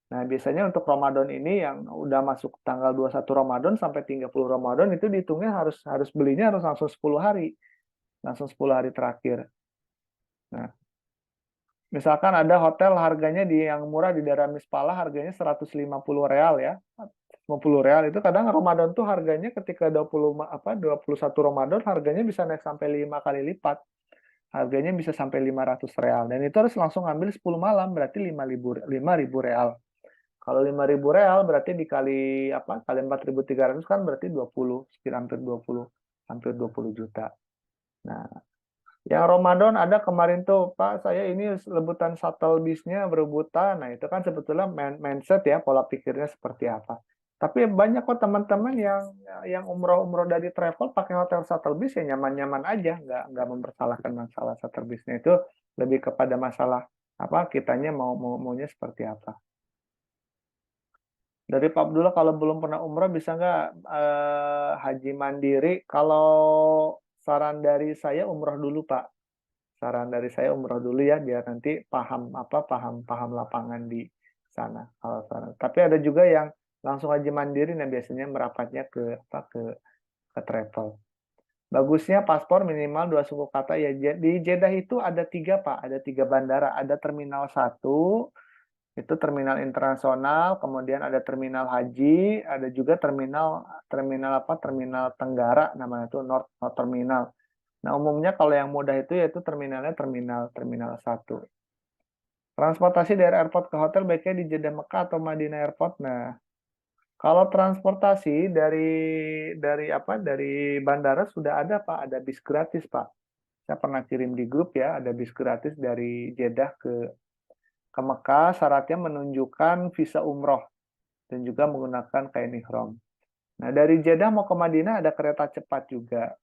Speaker 1: Nah, biasanya untuk Ramadan ini yang udah masuk tanggal 21 Ramadan sampai 30 Ramadan itu dihitungnya harus harus belinya harus langsung 10 hari. Langsung 10 hari terakhir. Nah, misalkan ada hotel harganya yang murah di daerah Mispala harganya 150 real ya. 50 real itu kadang Ramadan tuh harganya ketika 21 Ramadan harganya bisa naik sampai 5 kali lipat. Harganya bisa sampai 500 real dan itu harus langsung ambil 10 malam berarti 5.000 real. Kalau 5.000 real berarti dikali kali 4.300 kan berarti 20 sekitar hampir 20 juta. Nah, Yang Ramadan ada kemarin tuh, Pak, saya ini rebutan shuttle bisnya berebutan. Nah, itu kan sebetulnya mindset ya, pola pikirnya seperti apa. Tapi banyak kok teman-teman yang umroh-umroh dari travel pakai hotel shuttle bis ya nyaman-nyaman aja, nggak mempersalahkan masalah shuttle bisnya itu lebih kepada masalah apa kitanya maunya seperti apa. Dari Pak Abdullah kalau belum pernah umroh bisa nggak haji mandiri? Kalau saran dari saya umroh dulu Pak. Saran dari saya umroh dulu ya biar nanti paham lapangan di sana. Kalau saran. Tapi ada juga yang langsung haji mandiri nah biasanya merapatnya ke travel. Bagusnya paspor minimal 2 suku kata ya. Di Jeddah itu ada 3 Pak, ada 3 bandara. Ada terminal 1, itu terminal internasional, kemudian ada terminal haji, ada juga terminal Tenggara namanya itu North Terminal. Nah, umumnya kalau yang mudah itu yaitu terminalnya terminal 1. Transportasi dari airport ke hotel baiknya di Jeddah Mekah atau Madinah Airport. Nah, kalau transportasi dari bandara sudah ada Pak, ada bis gratis Pak. Saya pernah kirim di grup ya, ada bis gratis dari Jeddah ke Mekah, syaratnya menunjukkan visa umroh dan juga menggunakan kain ihram. Nah, dari Jeddah mau ke Madinah ada kereta cepat juga.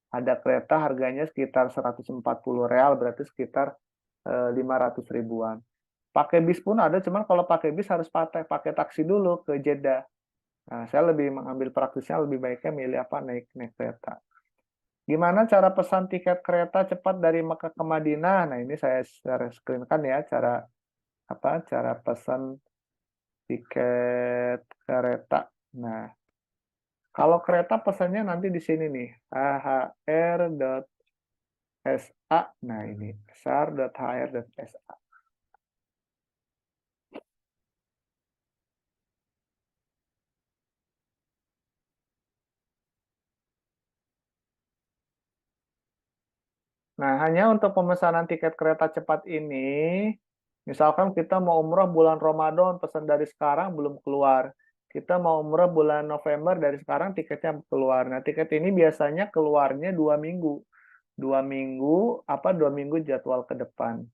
Speaker 1: Ada kereta harganya sekitar 140 real, berarti sekitar 500 ribuan. Pakai bis pun ada, cuman kalau pakai bis harus pakai taksi dulu ke Jeddah. Nah, saya lebih mengambil praktisnya, lebih baiknya milih naik kereta. Gimana cara pesan tiket kereta cepat dari Mekah ke Madinah? Nah, ini saya screenkan ya cara pesan tiket kereta. Nah, kalau kereta pesannya nanti di sini nih, ahr.sa. Nah, ini sar.hr.sa. Nah, hanya untuk pemesanan tiket kereta cepat ini, misalkan kita mau umroh bulan Ramadan, pesan dari sekarang belum keluar. Kita mau umroh bulan November, dari sekarang tiketnya keluar. Nah, tiket ini biasanya keluarnya 2 minggu. 2 minggu jadwal ke depan.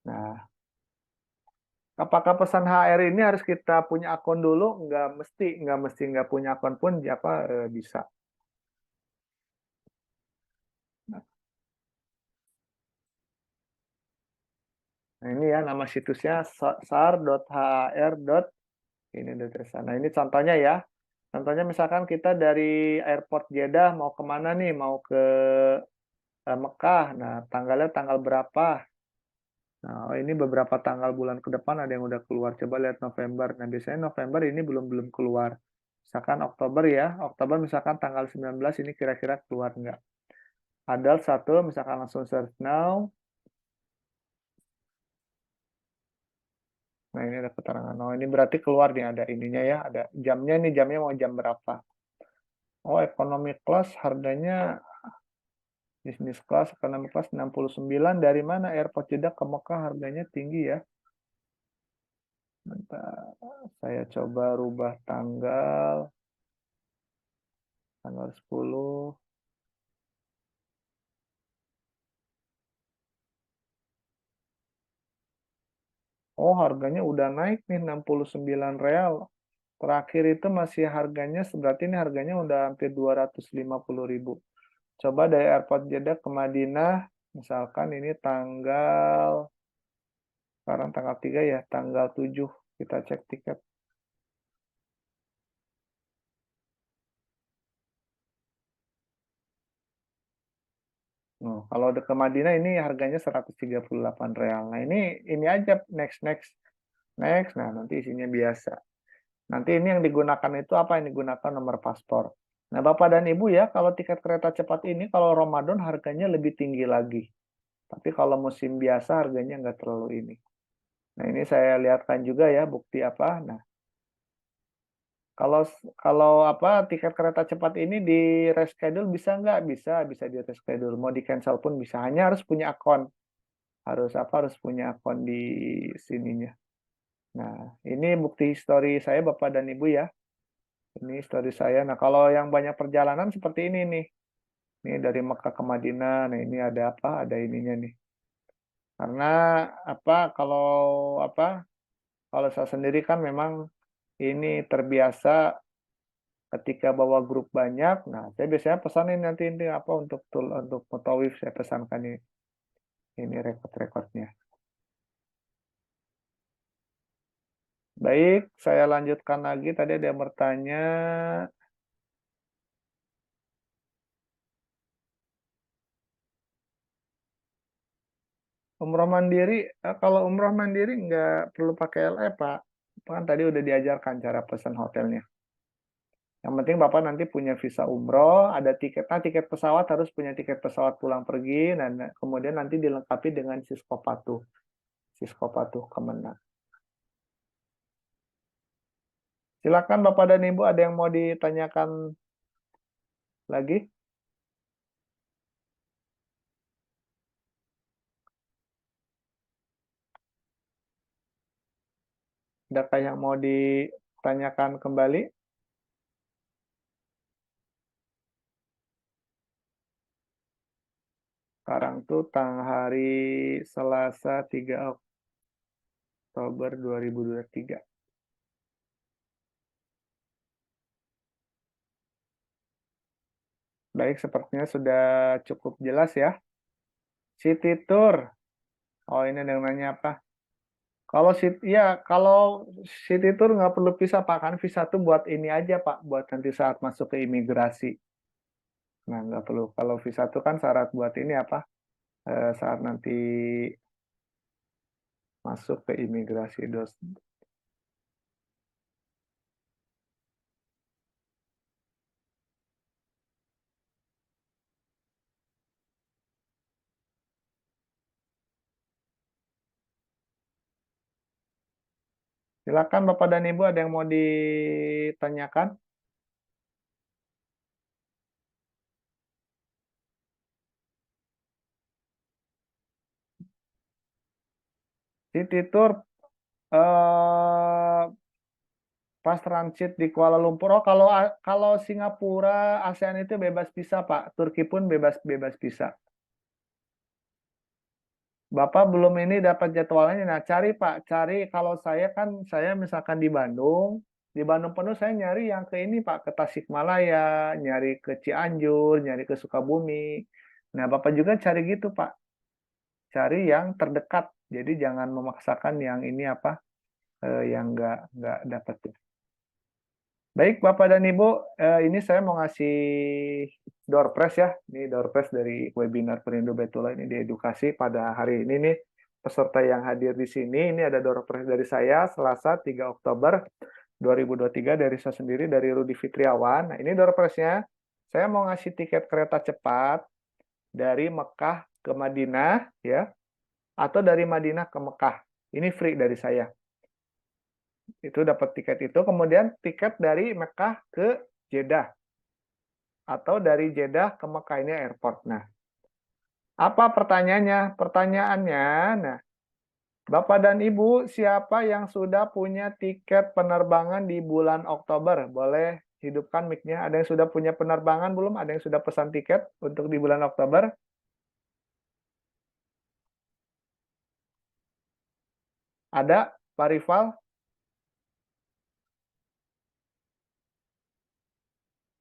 Speaker 1: Nah, apakah pesan HR ini harus kita punya akun dulu? Nggak mesti nggak punya akun pun bisa. Nah, ini ya nama situsnya sar.hr. Ini udah terasa. Nah, ini contohnya ya. Contohnya misalkan kita dari airport Jeddah mau kemana nih? Mau ke Mekah. Nah, tanggalnya tanggal berapa? Nah, ini beberapa tanggal bulan ke depan ada yang udah keluar. Coba lihat November. Nah, biasanya November ini belum keluar. Misalkan Oktober ya. Oktober misalkan tanggal 19 ini kira-kira keluar nggak? Ada satu, misalkan langsung search now. Nah, ini ada keterangan. Oh, ini berarti keluar nih ada ininya ya. Ada jamnya nih, jamnya mau jam berapa. Oh, economy class harganya bisnis kelas, economy class 69. Dari mana? Airport Jeddah ke Mekah harganya tinggi ya. Bentar, saya coba rubah tanggal 10. Oh, harganya udah naik nih 69 real. Terakhir itu masih harganya, berarti ini harganya udah hampir 250 ribu. Coba dari Airport Jeddah ke Madinah, misalkan ini sekarang tanggal 3 ya, tanggal 7 kita cek tiket. Oh, kalau ke Madinah ini harganya 138 real. Nah, ini aja next. Nah, nanti isinya biasa. Nanti ini yang digunakan itu apa? Yang digunakan nomor paspor. Nah, Bapak dan Ibu ya, kalau tiket kereta cepat ini kalau Ramadan harganya lebih tinggi lagi. Tapi kalau musim biasa harganya nggak terlalu ini. Nah, ini saya lihatkan juga ya bukti apa. Nah, kalau kalau tiket kereta cepat ini di reschedule bisa nggak? Bisa di reschedule. Mau di cancel pun bisa. Hanya harus punya akun. Harus punya akun di sininya. Nah, ini bukti histori saya Bapak dan Ibu ya. Ini histori saya. Nah, kalau yang banyak perjalanan seperti ini nih. Ini dari Mekah ke Madinah. Nah, ini ada apa? Ada ininya nih. Karena apa? Kalau saya sendiri kan memang ini terbiasa ketika bawa grup banyak. Nah, saya biasanya pesanin nanti ini apa untuk mutawif saya pesankan ini rekod-rekodnya. Baik, saya lanjutkan lagi. Tadi ada yang bertanya. Umroh mandiri, kalau umroh mandiri nggak perlu pakai LE, Pak. Kan tadi udah diajarkan cara pesan hotelnya. Yang penting Bapak nanti punya visa umroh, ada tiket, tiket pesawat harus punya tiket pesawat pulang pergi, dan kemudian nanti dilengkapi dengan Siskopatuh Kemenang. Silakan Bapak dan Ibu, ada yang mau ditanyakan lagi? Adakah yang mau ditanyakan kembali? Sekarang tuh hari Selasa 3 Oktober 2023. Baik, sepertinya sudah cukup jelas ya. City Tour. Oh, ini ada yang nanya apa? Kalau City Tour nggak perlu visa, Pak. Kan visa tuh buat ini aja, Pak. Buat nanti saat masuk ke imigrasi. Nah, nggak perlu. Kalau visa tuh kan syarat buat ini apa? Saat nanti masuk ke imigrasi. Silakan Bapak dan Ibu, ada yang mau ditanyakan? City Tour eh, pas transit di Kuala Lumpur. Oh, kalau Singapura, ASEAN itu bebas visa, Pak. Turki pun bebas visa. Bapak belum ini dapat jadwalnya. Nah, cari Pak, cari kalau saya misalkan di Bandung penuh saya nyari yang ke ini Pak, ke Tasikmalaya, nyari ke Cianjur, nyari ke Sukabumi. Nah, Bapak juga cari gitu Pak, cari yang terdekat. Jadi jangan memaksakan yang ini apa, yang nggak dapat. Baik Bapak dan Ibu, ini saya mau ngasih door prize ya. Ini door prize dari webinar Perindo Betula ini diedukasi pada hari ini nih. Peserta yang hadir di sini, ini ada door prize dari saya Selasa 3 Oktober 2023 dari saya sendiri, dari Rudi Fitriawan. Nah, ini door prize-nya. Saya mau ngasih tiket kereta cepat dari Mekah ke Madinah ya, atau dari Madinah ke Mekah. Ini free dari saya. Itu dapat tiket itu, kemudian tiket dari Mekah ke Jeddah atau dari Jeddah ke Mekah, ini airport. Nah, apa pertanyaannya? Pertanyaannya, nah, Bapak dan Ibu, siapa yang sudah punya tiket penerbangan di bulan Oktober? Boleh hidupkan mic-nya. Ada yang sudah punya penerbangan belum? Ada yang sudah pesan tiket untuk di bulan Oktober? Ada, Pak Rival?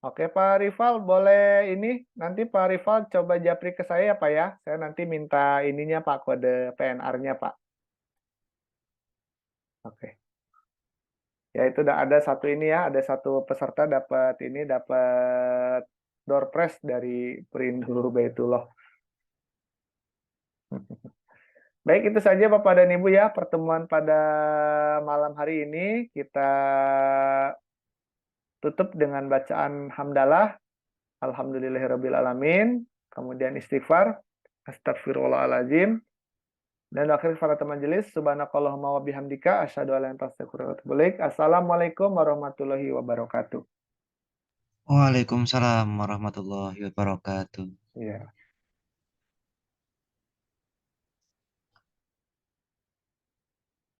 Speaker 1: Oke, Pak Rival, boleh ini nanti Pak Rival coba japri ke saya ya, Pak ya. Saya nanti minta ininya Pak, kode PNR-nya Pak. Oke. Ya itu udah ada satu ini ya, ada satu peserta dapat door prize dari Perindu Baitullah. Baik, itu saja Bapak dan Ibu ya pertemuan pada malam hari ini. Kita tutup dengan bacaan hamdalah, alhamdulillahirabbil alamin, kemudian istighfar, astagfirullahaladzim, dan akhir kafaratul majelis, subhanakallahumma wa bihamdika asyhadu an la ilaha illa anta astaghfiruka wa atubu ilaik. Assalamualaikum warahmatullahi wabarakatuh.
Speaker 3: Waalaikumsalam warahmatullahi wabarakatuh.
Speaker 1: Ya.